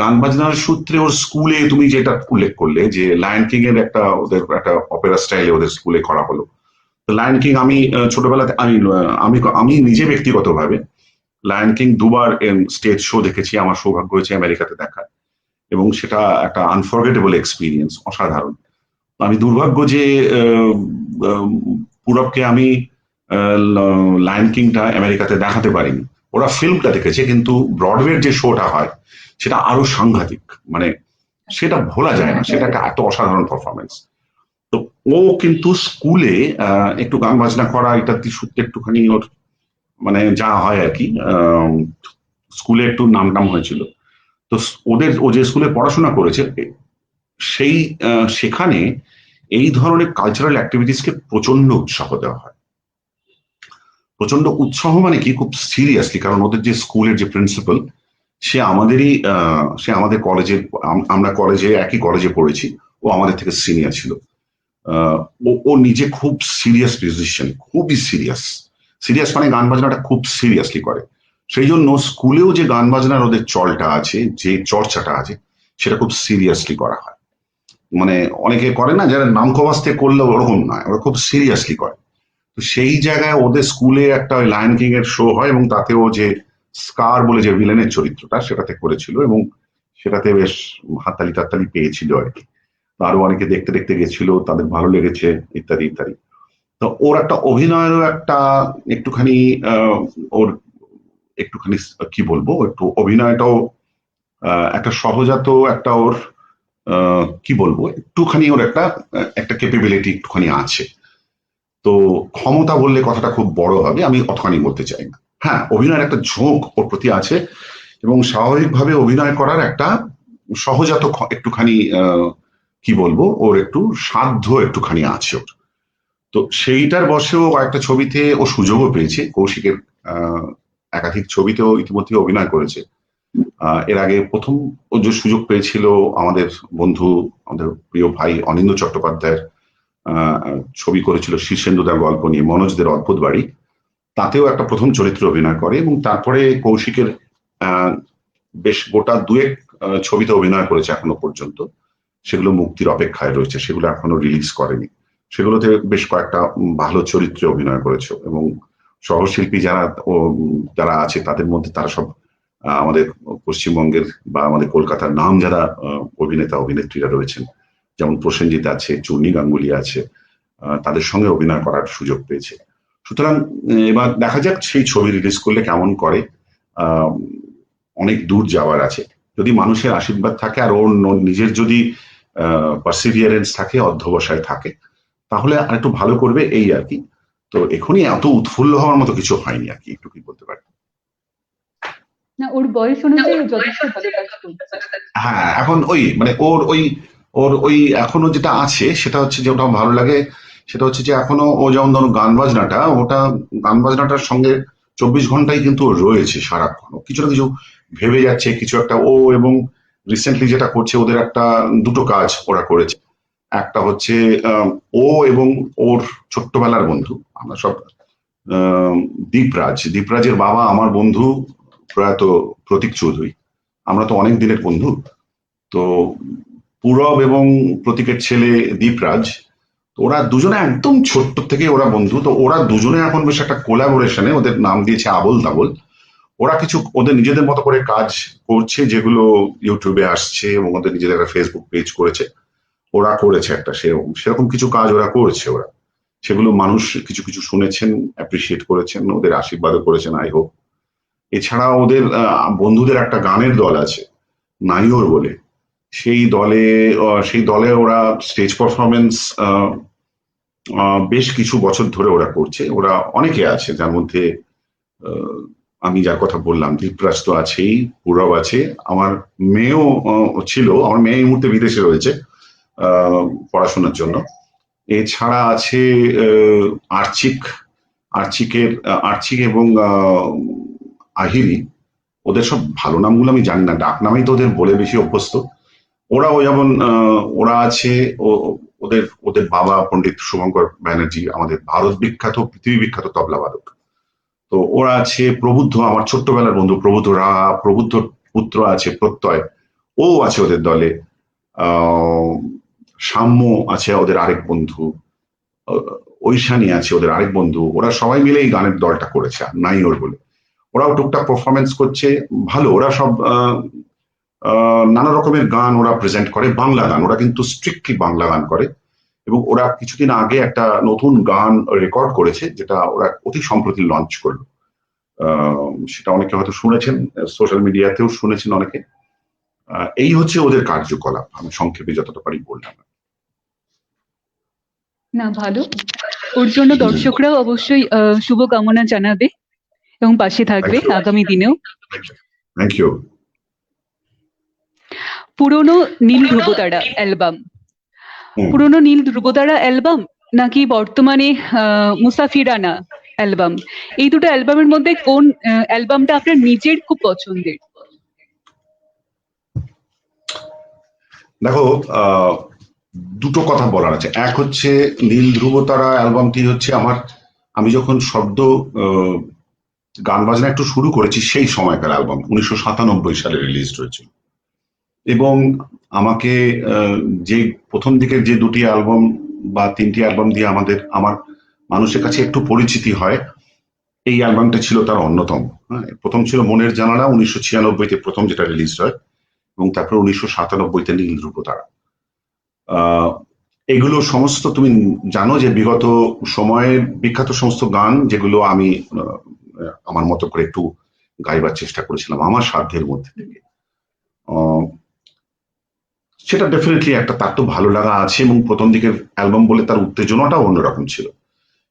গান বাজনার সূত্রে ওর স্কুলে তুমি যেটা উল্লেখ করলে যে লায়ন কিং এর একটা ওদের একটা অপেরা স্টাইলে ওদের স্কুলে করা হলো। তো লায়ন কিং আমি ছোটবেলাতে আমি নিজে ব্যক্তিগতভাবে লায়ন কিং দুবার স্টেজ শো দেখেছি, আমার সৌভাগ্য হয়েছে আমেরিকাতে দেখার, এবং সেটা একটা আনফরগেটেবল এক্সপিরিয়েন্স, অসাধারণ। আমি দুর্ভাগ্য যে পূরবকে আমি লায়ন কিংটা আমেরিকাতে দেখাতে পারিনি। ওরা ফিল্মটা দেখেছে, কিন্তু ব্রডওয়ের যে শোটা হয় সেটা আরো সাংঘাতিক, মানে সেটা ভোলা যায় না, সেটা একটা এত অসাধারণ পারফরমেন্স। তো ও কিন্তু স্কুলে একটু গান বাজনা করা ইত্যাদি সূত্রে একটুখানি ওর মানে যা হয় আর কি, স্কুলে একটু নাম টাম হয়েছিল। তো ও যে স্কুলে পড়াশোনা করেছে, সেই সেখানে এই ধরনের কালচারাল অ্যাক্টিভিটিসকে প্রচন্ড উৎসাহ দেওয়া হয়। প্রচন্ড উৎসাহ মানে কি, খুব সিরিয়াসলি, কারণ ওদের যে স্কুলের যে প্রিন্সিপাল, সে আমাদের কলেজে, আমরা কলেজে একই কলেজে পড়েছি, ও আমাদের থেকে সিনিয়র ছিল। ও নিজে খুব সিরিয়াস মিউজিশিয়ান, খুবই সিরিয়াস। সিরিয়াস মানে গান বাজনাটা খুব সিরিয়াসলি করে। সেই জন্য স্কুলেও যে গান বাজনার ওদের চলটা আছে, যে চর্চাটা আছে, সেটা খুব সিরিয়াসলি করা হয়। মানে অনেকে করে না যারা নামকবাস্তে করলে, ওরকম নয়, ওরা খুব সিরিয়াসলি করে। তো সেই জায়গায় ওদের স্কুলে একটা লায়ন কিং এর শো হয়, এবং তাতেও যে স্কার বলে যে ভিলেনের চরিত্রটা সেটাতে করেছিল, এবং সেটাতে বেশ হাততালি টাততালি পেয়েছিল আর কি। আরো অনেকে দেখতে দেখতে গেছিল, তাদের ভালো লেগেছে, ইত্যাদি ইত্যাদি। তো ওর একটা অভিনয়েরও একটা একটুখানি ওর একটুখানি কি বলবো, একটু অভিনয়টাও একটা সহজাত একটা ওর কি বলবো, একটুখানি ওর একটা একটা ক্যাপেবিলিটি একটুখানি আছে। তো ক্ষমতা বললে কথাটা খুব বড় হবে, আমি অতখানি বলতে চাই না। হ্যাঁ, অভিনয়ের একটা ঝোঁক ওর প্রতি আছে, এবং স্বাভাবিকভাবে অভিনয় করার একটা সহজাত একটুখানি কি বলবো, ওর একটু সাধ্য একটুখানি আছে ওর। তো সেইটার বসেও একটা ছবিতে ও সুযোগও পেয়েছে, কৌশিকের একাধিক ছবিতেও ইতিমধ্যে অভিনয় করেছে। এর আগে প্রথম ও যে সুযোগ পেয়েছিল আমাদের বন্ধু, আমাদের প্রিয় ভাই অনিন্দ্য চট্টোপাধ্যায়ের ছবি করেছিল শীর্ষেন্দুদার গল্প নিয়ে, মনোজদের অদ্ভুত বাড়ি, তাতেও একটা প্রথম চরিত্রে অভিনয় করে, এবং তারপরে কৌশিকের বেশ গোটা দুয়েক ছবিতে অভিনয় করেছে এখনো পর্যন্ত। সেগুলো মুক্তির অপেক্ষায় রয়েছে, সেগুলো এখনো রিলিজ করেনি। সেগুলোতে বেশ কয়েকটা ভালো চরিত্রে অভিনয় করেছে, এবং সহশিল্পী যারা আছে তাদের মধ্যে তারা সব আমাদের পশ্চিমবঙ্গের বা আমাদের কলকাতার নাম যারা অভিনেতা অভিনেত্রীরা রয়েছেন, যেমন প্রসেনজিৎ আছে, চূর্ণী গাঙ্গুলি আছে, তাদের সঙ্গে অভিনয় করার সুযোগ পেয়েছে। সুতরাং এবার দেখা যাক সেই ছবি রিলিজ করলে কেমন করে। অনেক দূর যাওয়ার আছে, যদি মানুষের আশীর্বাদ থাকে আর ওর নিজের যদি পারসিভিয়ারেন্স থাকে, অধ্যবসায় থাকে, তাহলে আর একটু ভালো করবে, এই আর কি। তো এখনই এত উৎফুল্ল হওয়ার মতো কিছু হয়নি আর কি, একটু কি বলতে পারি। না, ওর বয়স অনুযায়ী ও যথেষ্ট ভালো কাজ করছে। হ্যাঁ, এখন ওই মানে ওর এখনো যেটা আছে সেটা হচ্ছে যে ওটা ভালো লাগে, সেটা হচ্ছে যে এখনো ও যেমন ধরো গান বাজনাটার সঙ্গে 24 ঘন্টাই কিন্তু ও রয়েছে সারাক্ষণ, কিছু না কিছু ভেবে যাচ্ছে, কিছু একটা ও, এবং রিসেন্টলি যেটা করছে, ওদের একটা দুটো কাজ ওরা করেছে। একটা হচ্ছে ও এবং ওর ছোট্টবেলার বন্ধু, আমরা সব দীপরাজের বাবা আমার বন্ধু প্রয়াত প্রতীক চৌধুরী, আমরা তো অনেক দিনের বন্ধু। তো পূরব এবং প্রতীকের ছেলে দীপরাজ, ওরা দুজনে একদম ছোট্ট থেকে ওরা বন্ধু। তো ওরা দুজনে এখন বেশ একটা কোলাবোরেশনে, ওদের নাম দিয়েছে আবোল তাবোল। ওরা কিছু ওদের নিজেদের মতো করে কাজ করছে, যেগুলো ইউটিউবে আসছে, এবং ওদের নিজেদের একটা ফেসবুক পেজ করেছে। ওরা করেছে একটা সেরকম কিছু কাজ ওরা করছে। ওরা সেগুলো মানুষ কিছু কিছু শুনেছেন, অ্যাপ্রিসিয়েট করেছেন, ওদের আশীর্বাদও করেছেন, আই হোপ। এছাড়া ওদের বন্ধুদের একটা গানের দল আছে, নাইওর বলে। সেই দলে ওরা স্টেজ পারফরমেন্স বেশ কিছু বছর ধরে ওরা করছে। ওরা অনেকে আছে, যার মধ্যে আমি যার কথা বললাম, দীপরাজ তো আছেই, পূরব আছে, আমার মেয়েও ছিল। আমার মেয়ে এই মুহূর্তে বিদেশে রয়েছে পড়াশোনার জন্য। এছাড়া আছে আর্চিক এবং আহিরি। ওদের সব ভালো নামগুলো আমি জানি না, ডাক নামেই তো ওদের বলে বেশি অভ্যস্ত। ওরাও যেমন ওরা আছে, ওদের ওদের বাবা পণ্ডিত শুভঙ্কর ব্যানার্জি, আমাদের ভারত বিখ্যাত, পৃথিবী বিখ্যাত তবলাবাদক। তো ওরা আছে, প্রবুদ্ধ আমার ছোট্টবেলার বন্ধু প্রবুদ্ধ পুত্র আছে প্রত্যয়, ও আছে ওদের দলে। সাম্য আছে ওদের আরেক বন্ধু, ঐশানী আছে ওদের আরেক বন্ধু। ওরা সবাই মিলে এই গানের দলটা করেছে, নাইওর বলে। ওরাও টুকটাক পারফরমেন্স করছে, ভালো। ওরা সব নানা রকমের গান ওরা প্রেজেন্ট করে, বাংলা গান। ওরা কিন্তু স্ট্রিক্টলি বাংলা গান করে, এবং ওরা কিছুদিন আগে একটা নতুন গান রেকর্ড করেছে, যেটা ওরা অতি সম্প্রতি লঞ্চ করলো। সেটা অনেকে হয়তো শুনেছেন, সোশ্যাল মিডিয়াতেও শুনেছেন অনেকে। এই হচ্ছে ওদের কার্যকলাপ, আমি সংক্ষেপে যতটা পারি বললাম। না, ভালো। ওর জন্য দর্শকরাও অবশ্যই শুভকামনা জানাবে এবং পাশে থাকবে আগামী দিনেও। Thank you. পুরনো নীল ধ্রুবতারা অ্যালবাম নাকি বর্তমানে মুসাফিরানা অ্যালবাম, এই দুটো অ্যালবামের মধ্যে কোন অ্যালবামটা আপনার নিজের খুব পছন্দের? দেখো, দুটো কথা বলার আছে। এক হচ্ছে নীল ধ্রুবতারা অ্যালবামটি হচ্ছে আমি যখন গান বাজনা একটু শুরু করেছি সেই সময়কার অ্যালবাম, 1997 সালে রিলিজ হয়েছিল। এবং আমাকে যে প্রথম দিকের যে দুটি অ্যালবাম বা তিনটি অ্যালবাম দিয়ে আমার মানুষের কাছে একটু পরিচিতি হয়, এই অ্যালবামটা ছিল তার অন্যতম। প্রথম ছিল মনের জানালা, 1996-তে প্রথম যেটা রিলিজ হয়, এবং তারপর 1997-তে নীল ধ্রুবতারা। এগুলো সমস্ত তুমি জানো যে বিগত সময়ের বিখ্যাত সমস্ত গান, যেগুলো আমি আমার মতো করে একটু গাইবার চেষ্টা করেছিলাম আমার সাধ্যের মধ্যে থেকে। সেটা ডেফিনেটলি তার তো ভালো লাগা আছে, এবং প্রথম দিকের অ্যালবাম বলে তার উত্তেজনাটাও অন্যরকম ছিল।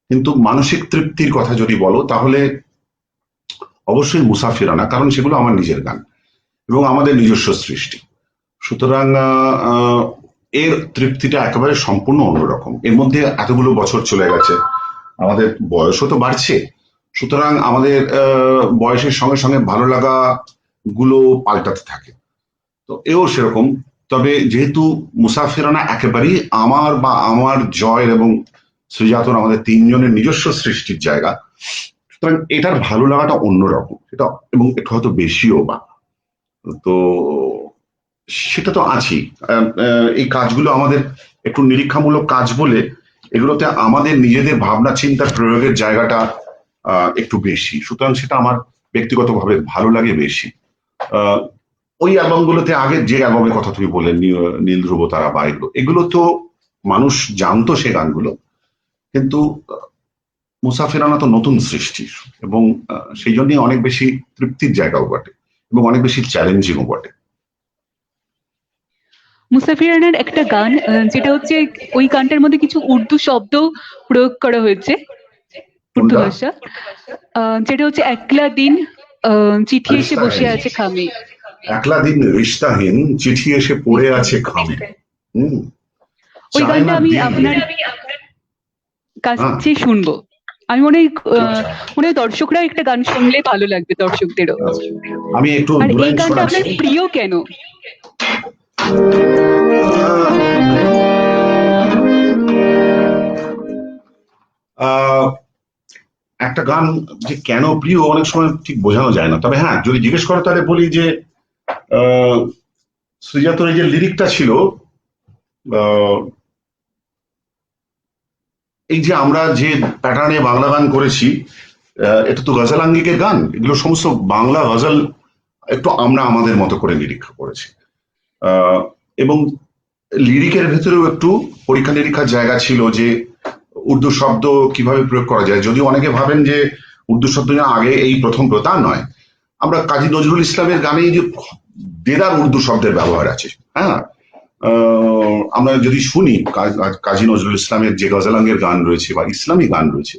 কিন্তু মানসিক তৃপ্তির কথা যদি বলো, তাহলে অবশ্যই মুসাফিরানা, কারণ সেগুলো আমার নিজের গান এবং আমাদের নিজস্ব সৃষ্টি। সুতরাং এর তৃপ্তিটা একেবারে সম্পূর্ণ অন্যরকম। এর মধ্যে এতগুলো বছর চলে গেছে, আমাদের বয়সও তো বাড়ছে, সুতরাং আমাদের বয়সের সঙ্গে সঙ্গে ভালো লাগা গুলো পাল্টাতে থাকে। তো এও সেরকম। তবে যেহেতু মুসাফিরানা একেবারেই আমার জয়ের এবং সুজাতর, আমাদের তিনজনের নিজস্ব সৃষ্টির জায়গা, সুতরাং এটার ভালো লাগাটা অন্যরকম, সেটা এবং একটু হয়তো বেশিও বা। তো সেটা তো আছেই। এই কাজগুলো আমাদের একটু নিরীক্ষামূলক কাজ বলে, এগুলোতে আমাদের নিজেদের ভাবনা চিন্তার প্রয়োগের জায়গাটা একটু বেশি, সুতরাং সেটা আমার ব্যক্তিগতভাবে ভালো লাগে বেশি। ওই অ্যালবামগুলোতে আগে যে অ্যালবামের কথা তুমি বললে, নীল ধ্রুবতারা বা এগুলো তো মানুষ জানতো সে গানগুলো, কিন্তু মুসাফিরানা তো নতুন সৃষ্টি, এবং সেই জন্যই অনেক বেশি তৃপ্তির জায়গাও বটে এবং অনেক বেশি চ্যালেঞ্জিংও বটে। মুসাফিরানার একটা গান, যেটা হচ্ছে ওই গানটার মধ্যে কিছু উর্দু শব্দ প্রয়োগ করা হয়েছে, উর্দু ভাষা, যেটা হচ্ছে একলা দিন চিঠি এসে বসে আছে খামে। একলা দিন রিশতাহীন চিঠি এসে পড়ে আছে খামে। ওই গানটা আমি আপনার কাছে শুনবো। আমি মনে হয় দর্শকরা একটা গান শুনলে ভালো লাগবে, দর্শকদেরও। আমি একটু আর এই গানটা আপনার প্রিয় কেন? একটা গান যে কেন প্রিয় অনেক সময় ঠিক বোঝানো যায় না, তবে হ্যাঁ যদি জিজ্ঞেস করো তাহলে বলি যে শ্রীজাতর এই যে লিরিকটা ছিল, এই যে আমরা যে প্যাটার্নে বাংলা গান করেছি, এটা তো গজল আঙ্গিকের গান, এগুলো সমস্ত বাংলা গজল একটু আমরা আমাদের মতো করে নিরীক্ষা করেছি, এবং লিরিকের ভেতরেও একটু পরীক্ষা নিরীক্ষার জায়গা ছিল যে উর্দু শব্দ কিভাবে প্রয়োগ করা যায়। যদিও অনেকে ভাবেন যে উর্দু শব্দ আগে এই প্রথম তা নয়, আমরা কাজী নজরুল ইসলামের গানে যে দেদার উর্দু শব্দের ব্যবহার আছে। হ্যাঁ, আমরা যদি শুনি কাজী নজরুল ইসলামের যে গজলাঙ্গের গান রয়েছে বা ইসলামী গান রয়েছে,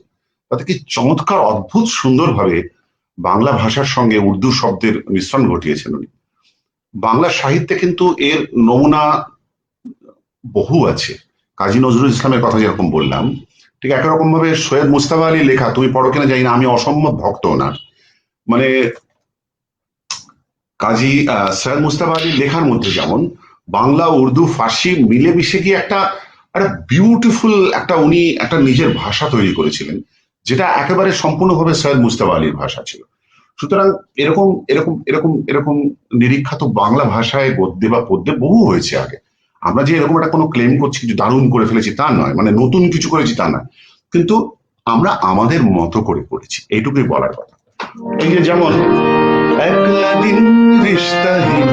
তাতে কি চমৎকার অদ্ভুত সুন্দরভাবে বাংলা ভাষার সঙ্গে উর্দু শব্দের মিশ্রণ ঘটিয়েছেন উনি। বাংলা সাহিত্যে কিন্তু এর নমুনা বহু আছে। কাজী নজরুল ইসলামের কথা যেরকম বললাম, ঠিক একরকম ভাবে সৈয়দ মুস্তাফা আলী লেখা, তুমি পড়ো কিনা জানি না, আমি অসম্ভব ভক্ত ওনার। মানে কাজী সৈয়দ মুস্তাফা আলীর লেখার মধ্যে যেমন বাংলা, উর্দু, ফার্সি মিলেমিশে গিয়ে একটা বিউটিফুল একটা উনি একটা নিজের ভাষা তৈরি করেছিলেন, যেটা একেবারে সম্পূর্ণভাবে সৈয়দ মুস্তাফা আলীর ভাষা ছিল। সুতরাং এরকম এরকম এরকম এরকম নিরীক্ষা তো বাংলা ভাষায় গদ্যে বা পদ্যে বহু হয়েছে আগে। আমরা যে এরকম একটা কোনো ক্লেম করছি যে দারুণ করে ফেলেছি তা নয়, মানে নতুন কিছু করেছি তা নয়, কিন্তু আমরা আমাদের মতো করে করেছি, এইটুকুই বলার কথা। এই যে যেমন একলা দিন রিশতাহীন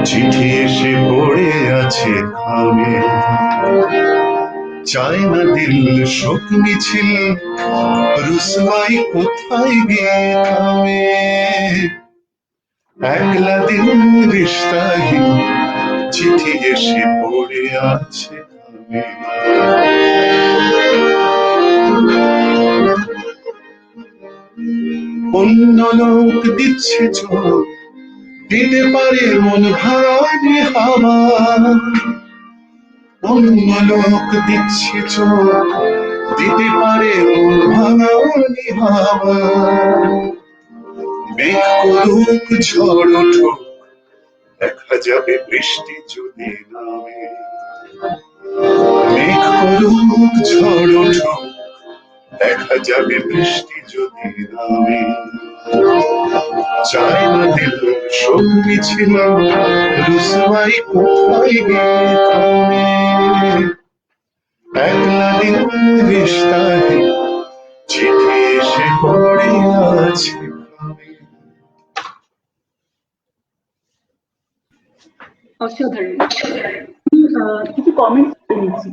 চিঠি এসে পড়ে আছে খামে, চায় না দিল শোক মিছিল রুসওয়াই কোথায় গিয়ে থামে, একলা দিন রিশতাহীন চিঠি এসে পড়ে আছে খামে। অন্য লোক দিচ্ছে চোখ, দিতে পারে মন ভাঙানি হাওয়া, অন্য লোক দিচ্ছে চোখ, দিতে পারে মন ভাঙানি হাওয়া, মেঘ করুক ঝড় ওঠুক দেখা যাবে বৃষ্টি যদি নামে, মেঘ করুক ঝড় ওঠুক দেখা যাবে বৃষ্টি যদি নামে, চায় না দিল শোক মিছিল রুসওয়াই কোথায় গিয়ে থামে, একলা দিন রিশতাহীন চিঠি এসে পড়ে আছে খামে। অসাধারণ। কিছু কমেন্ট নিচ্ছি।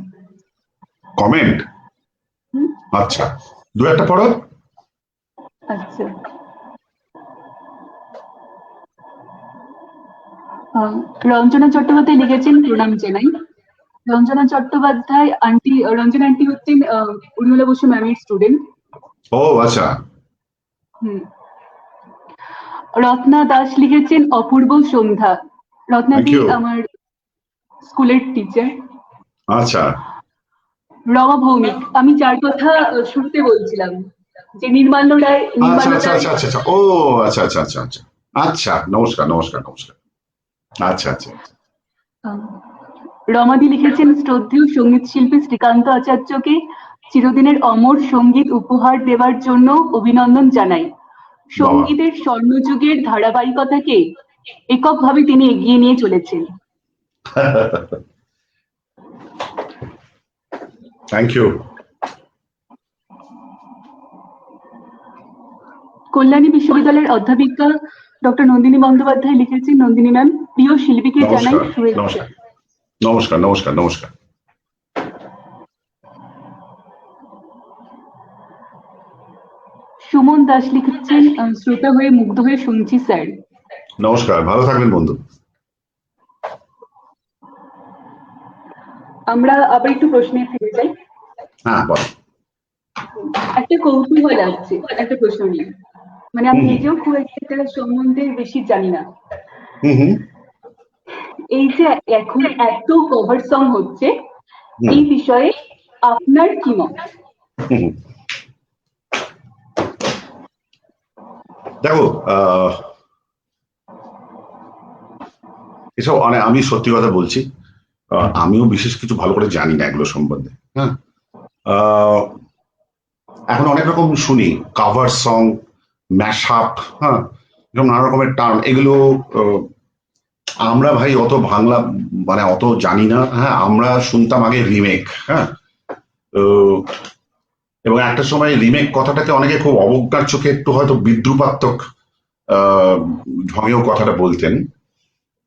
কমেন্ট? আচ্ছা, দু একটা পড়ো। আচ্ছা, রঞ্জনা চট্টোপাধ্যায় লিখেছেন প্রণাম জানাই। রঞ্জনা চট্টোপাধ্যায় আন্টি, রঞ্জনা আন্টি হচ্ছেন উর্মিলা বসু ম্যামের স্টুডেন্ট। ও আচ্ছা। রত্না দাস লিখেছেন অপূর্ব সন্ধ্যা। রত্নাদি আমার স্কুলের টিচার। আচ্ছা। রমা ভৌমিক, আমি যার কথা শুরুতে বলছিলাম যে নির্মাল্য রায়। আচ্ছা আচ্ছা আচ্ছা আচ্ছা, ও আচ্ছা আচ্ছা আচ্ছা আচ্ছা আচ্ছা, নমস্কার নমস্কার নমস্কার। আচ্ছা আচ্ছা। রমাদি লিখেছেন শ্রদ্ধেয় সঙ্গীত শিল্পী শ্রীকান্ত আচার্যকে চিরদিনের অমর সঙ্গীত উপহার দেওয়ার জন্য অভিনন্দন জানাই। সঙ্গীতের স্বর্ণযুগের ধারাবাহিকতাকে এককভাবে তিনি এগিয়ে নিয়ে চলেছেন। Thank you. কল্যাণী বিশ্ববিদ্যালয়ের অধ্যাপিকা ডক্টর নন্দিনী বন্দ্যোপাধ্যায় লিখেছেন, নন্দিনী ম্যাম, প্রিয় শিল্পীকে জানাই শুভেচ্ছা। নমস্কার নমস্কার নমস্কার। সুমন দাস লিখেছেন, শ্রোতা হয়ে মুগ্ধ হয়ে শুনছি স্যার। নমস্কার, ভালো থাকবেন বন্ধু। আমরা আবার একটু প্রশ্নে ফিরে যাই। হ্যাঁ বল। একটা কৌতূহল আছে একটা প্রশ্ন নিয়ে, মানে আমি নিজেও খুব একটা সম্বন্ধে বেশি জানি না। এই যে এখন এত কভার সং হচ্ছে, এই বিষয়ে আপনার কি মত? দেখো, এসব আমি সত্যি কথা বলছি, আমিও বিশেষ কিছু ভালো করে জানি না এগুলো সম্বন্ধে। হ্যাঁ, আহ, এখন অনেক রকম শুনি, কাভার সং, ম্যাশ আপ, হ্যাঁ, এরকম নানা রকমের টার্ম, এগুলো আহ, আমরা ভাই অত বাংলা মানে অত জানি না। হ্যাঁ, আমরা শুনতাম আগে রিমেক। হ্যাঁ, তো এবং একটা সময় রিমেক কথাটাকে অনেকে খুব অবজ্ঞার চোখে, একটু হয়তো বিদ্রুপাত্মক আহ ঢঙেও কথাটা বলতেন।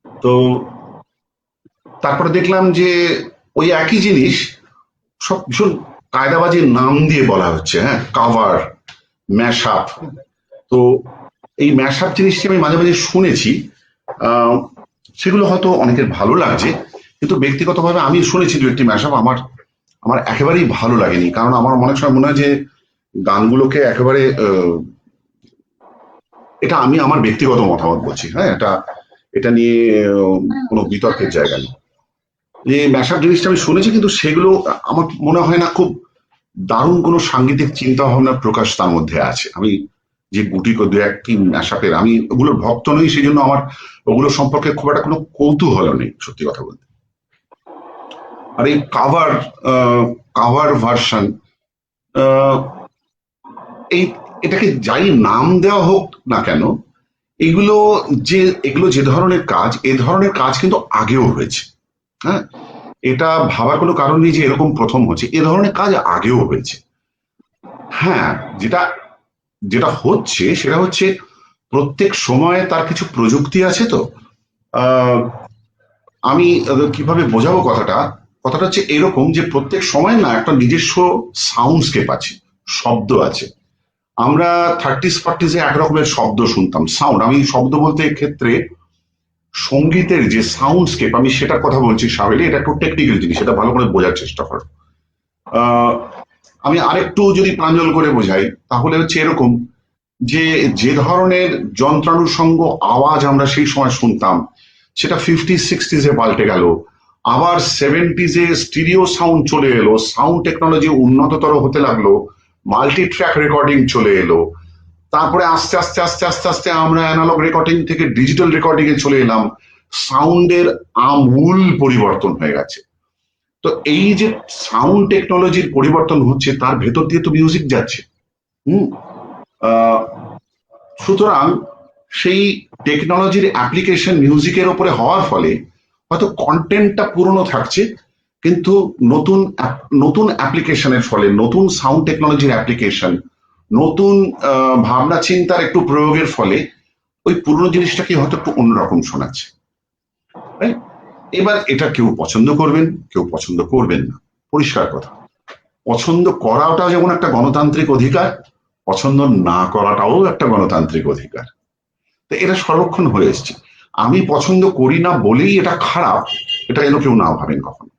তো তারপরে দেখলাম যে ওই একই জিনিস সব ভীষণ কায়দাবাজির নাম দিয়ে বলা হচ্ছে। হ্যাঁ, কাভার, ম্যাশ আপ। তো এই ম্যাশ আপ জিনিসটি আমি মাঝে মাঝে শুনেছি, আহ, সেগুলো হয়তো অনেকের ভালো লাগছে, কিন্তু ব্যক্তিগতভাবে আমি শুনেছি দু একটি ম্যাশ আপ, আমার আমার একেবারেই ভালো লাগেনি। কারণ আমার অনেক সময় মনে হয় যে গানগুলোকে একেবারে এটা আমি আমার ব্যক্তিগত মতামত বলছি। হ্যাঁ, এটা এটা নিয়ে কোনো বিতর্কের জায়গা নেই। যে ম্যাশআপ জিনিসটা আমি শুনেছি, কিন্তু সেগুলো আমার মনে হয় না খুব দারুণ কোনো সাংগীতিক চিন্তা ভাবনার প্রকাশ তার মধ্যে আছে। আমি যে গুটি দু একটি ম্যাশআপের, আমি ওগুলোর ভক্ত নই, সেই জন্য আমার ওগুলো সম্পর্কে খুব একটা কোনো কৌতূহল নেই সত্যি কথা বলতে। আর এই কাভার কাভার ভার্সন, এই এটাকে যাই নাম দেওয়া হোক না কেন, এগুলো এগুলো যে ধরনের কাজ, এ ধরনের কাজ কিন্তু আগেও হয়েছে। হ্যাঁ, এটা ভাবার কোনো কারণ নেই যে এরকম প্রথম হচ্ছে, এ ধরনের কাজ আগেও হয়েছে। হ্যাঁ, যেটা যেটা হচ্ছে সেটা হচ্ছে প্রত্যেক সময়ে তার কিছু প্রযুক্তি আছে। তো আহ, আমি কিভাবে বোঝাবো কথাটা, কথাটা হচ্ছে এরকম যে প্রত্যেক সময় না একটা নিজস্ব সাউন্ডস্কেপ আছে, শব্দ আছে। আমরা থার্টিস ফর্টিসে একরকমের শব্দ শুনতাম, সাউন্ড। আমি শব্দ বলতে ক্ষেত্রে সঙ্গীতের যে সাউন্ডস্কেপ, আমি সেটার কথা বলছি সাবেলি। এটা একটু টেকনিক্যাল জিনিস, সেটা ভালো করে বোঝার চেষ্টা করো। আহ, আমি আরেকটু যদি প্রাঞ্জল করে বোঝাই, তাহলে হচ্ছে এরকম যে যে ধরনের যন্ত্রানুষঙ্গ আওয়াজ আমরা সেই সময় শুনতাম, সেটা ফিফটিজ 60s পাল্টে গেল। আবার 70s স্টিরিও সাউন্ড চলে এলো, সাউন্ড টেকনোলজি উন্নততর হতে লাগলো, মাল্টি ট্র্যাক রেকর্ডিং চলে এলো। তারপরে আস্তে আস্তে আস্তে আস্তে আস্তে আমরা অ্যানালগ রেকর্ডিং থেকে ডিজিটাল রেকর্ডিং এ চলে এলাম। সাউন্ডের আমূল পরিবর্তন হয়ে গেছে। তো এই যে সাউন্ড টেকনোলজির পরিবর্তন হচ্ছে, তার ভেতর দিয়ে তো মিউজিক যাচ্ছে। হুম, আহ, সুতরাং সেই টেকনোলজির অ্যাপ্লিকেশন মিউজিকের ওপরে হওয়ার ফলে হয়তো কন্টেন্টটা পুরনো থাকছে, কিন্তু নতুন নতুন অ্যাপ্লিকেশনের ফলে, নতুন সাউন্ড টেকনোলজির অ্যাপ্লিকেশন, নতুন ভাবনা চিন্তার একটু প্রয়োগের ফলে ওই পুরনো জিনিসটাকে হয়তো একটু অন্যরকম শোনাচ্ছে। Right? এবার এটা কেউ পছন্দ করবেন, কেউ পছন্দ করবেন না, পরিষ্কার কথা। পছন্দ করাটাও যেমন একটা গণতান্ত্রিক অধিকার, পছন্দ না করাটাও একটা গণতান্ত্রিক অধিকার। তো এটা সংরক্ষণ হয়ে এসছে। আমি পছন্দ করি না বলেই এটা খারাপ, এটা যেন কেউ না ভাবেন কখনো।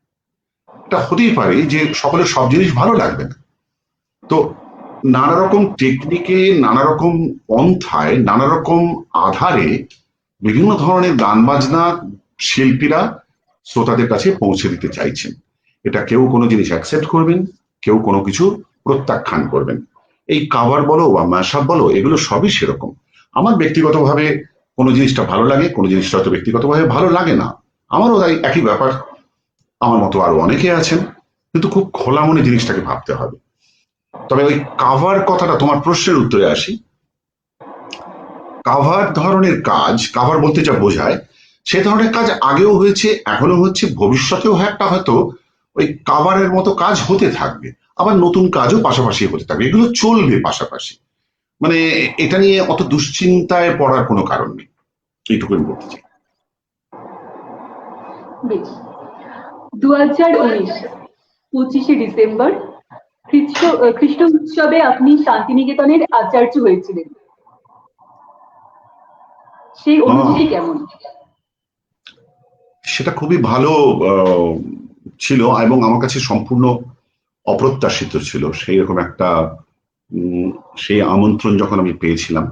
এটা হতেই পারে যে সকলের সব জিনিস ভালো লাগবে না। তো নানা রকম টেকনিকে, নানা রকম পন্থায়, নানা রকম আধারে বিভিন্ন ধরনের গান বাজনা শিল্পীরা শ্রোতাদের কাছে পৌঁছে দিতে চাইছেন। এটা কেউ কোনো জিনিস অ্যাকসেপ্ট করবেন, কেউ কোনো কিছু প্রত্যাখ্যান করবেন। এই কাভার বলো বা ম্যাশআপ বলো, এগুলো সবই সেরকম। আমার ব্যক্তিগতভাবে কোনো জিনিসটা ভালো লাগে, কোনো জিনিসটা হয়তো ব্যক্তিগতভাবে ভালো লাগে না। আমারও তাই একই ব্যাপার। আমার মতো আরো অনেকে আছেন, কিন্তু খুব খোলা মনে জিনিসটাকে ভাবতে হবে। তবে ওই কাভার কথাটা, তোমার প্রশ্নের উত্তরে আসি। কাভার ধরনের কাজ, কাভার বলতে যা বোঝায়, সে ধরনের কাজ আগেও হয়েছে, এখনো হচ্ছে, ভবিষ্যতেও একটা হয়তো ওই কাভারের মতো কাজ হতে থাকবে। আবার নতুন কাজও পাশাপাশি হতে থাকবে, এগুলো চলবে পাশাপাশি। মানে এটা নিয়ে অত দুশ্চিন্তায় পড়ার কোনো কারণ নেই, এইটুকু আমি বলতে চাই। বেশ। 2019 25শে ডিসেম্বর খ্রিস্ট উৎসবে আপনি শান্তিনিকেতনের আচার্য হয়েছিলেন, সেই অনুভূতি কেমন? সেটা খুবই ভালো ছিল, এবং আমার কাছে সম্পূর্ণ অপ্রত্যাশিত ছিল। সেই রকম একটা সেই আমন্ত্রণ যখন আমি পেয়েছিলাম,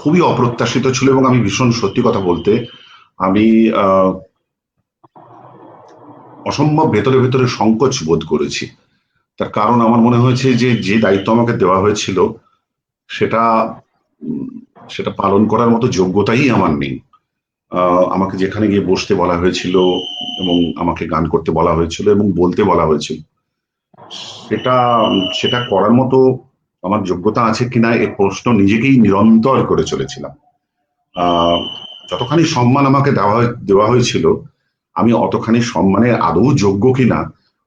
খুবই অপ্রত্যাশিত ছিল, এবং আমি ভীষণ, সত্যি কথা বলতে, আমি অসম্ভব ভেতরে ভেতরে সংকোচ বোধ করেছি। তার কারণ আমার মনে হয়েছে যে যে দায়িত্ব আমাকে দেওয়া হয়েছিল, সেটা সেটা পালন করার মতো যোগ্যতাই আমার নেই। আমাকে যেখানে গিয়ে বসতে বলা হয়েছিল এবং আমাকে গান করতে বলা হয়েছিল এবং বলতে বলা হয়েছিল, সেটা সেটা করার মতো আমার যোগ্যতা আছে কিনা এ প্রশ্ন নিজেকেই নিরন্তর করে চলেছিলাম। আহ, যতখানি সম্মান আমাকে দেওয়া হয়েছিল, আমি অতখানি সম্মানের আদৌ যোগ্য কিনা,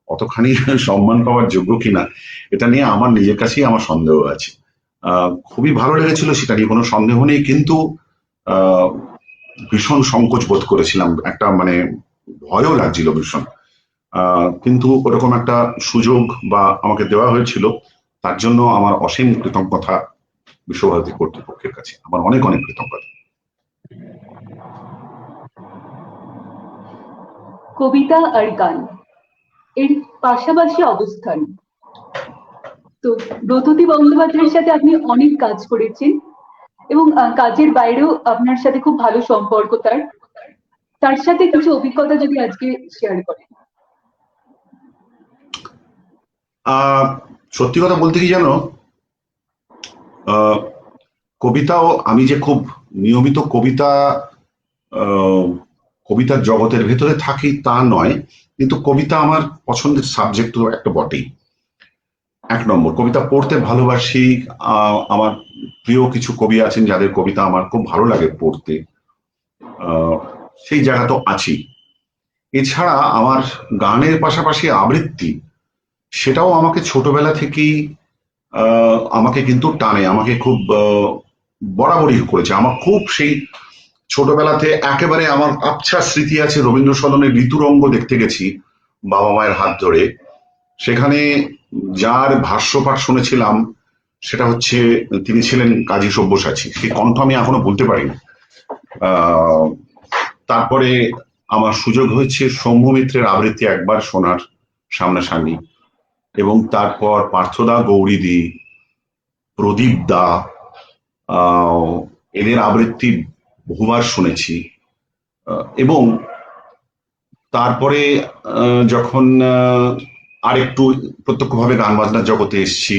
অতখানি সম্মান পাওয়ার যোগ্য কিনা, এটা নিয়ে আমার নিজের কাছেই আমার সন্দেহ আছে। খুবই ভালো লেগেছিল, সেটা নিয়ে কোনো সন্দেহ নেই, কিন্তু আহ, ভীষণ সংকোচ বোধ করেছিলাম, একটা মানে ভয়ও লাগছিল ভীষণ। কিন্তু ওরকম একটা সুযোগ বা আমাকে দেওয়া হয়েছিল, তার জন্য আমার অসীম কৃতজ্ঞতা বিশ্বভারতী কর্তৃপক্ষের কাছে, আমার অনেক অনেক কৃতজ্ঞতা। কবিতা আর গান এর পাশাপাশি অবস্থান। তো ব্রততী বন্দ্যোপাধ্যায়ের সাথে আপনি অনেক কাজ করেছেন এবং কাজের বাইরেও আপনার সাথে খুব ভালো সম্পর্ক তার। তার সাথে কিছু অভিজ্ঞতা যদি আজকে শেয়ার করেন। সত্যি কথা বলতে কি জানো, কবিতাও আমি যে খুব নিয়মিত কবিতার জগতের ভেতরে থাকি তা নয়, কিন্তু কবিতা আমার পছন্দের সাবজেক্ট তো একটা বটেই। এক নম্বর, কবিতা পড়তে ভালোবাসি। আমার প্রিয় কিছু কবি আছেন যাদের কবিতা আমার খুব ভালো লাগে পড়তে, সেই জায়গা তো আছি। এছাড়া আমার গানের পাশাপাশি আবৃত্তি, সেটাও আমাকে ছোটবেলা থেকেই আমাকে কিন্তু টানে, আমাকে খুব বরাবরই করেছে। আমার খুব সেই ছোটবেলাতে একেবারে আমার আবছা স্মৃতি আছে, রবীন্দ্র সদনের ঋতুরঙ্গ দেখতে গেছি বাবা মায়ের হাত ধরে। সেখানে যার ভাষ্যপাঠ শুনেছিলাম সেটা হচ্ছে, তিনি ছিলেন কাজী সব্যসাচী। সেই কণ্ঠ আমি এখনো ভুলতে পারিনি। তারপরে আমার সুযোগ হয়েছে সৌম্য মিত্রের আবৃত্তি একবার শোনার সামনাসামনি, এবং তারপর পার্থদা, গৌরীদি, প্রদীপ দা, এদের আবৃত্তি বহুবার শুনেছি। এবং তারপরে যখন আরেকটু প্রত্যক্ষভাবে গান বাজনার জগতে এসছি,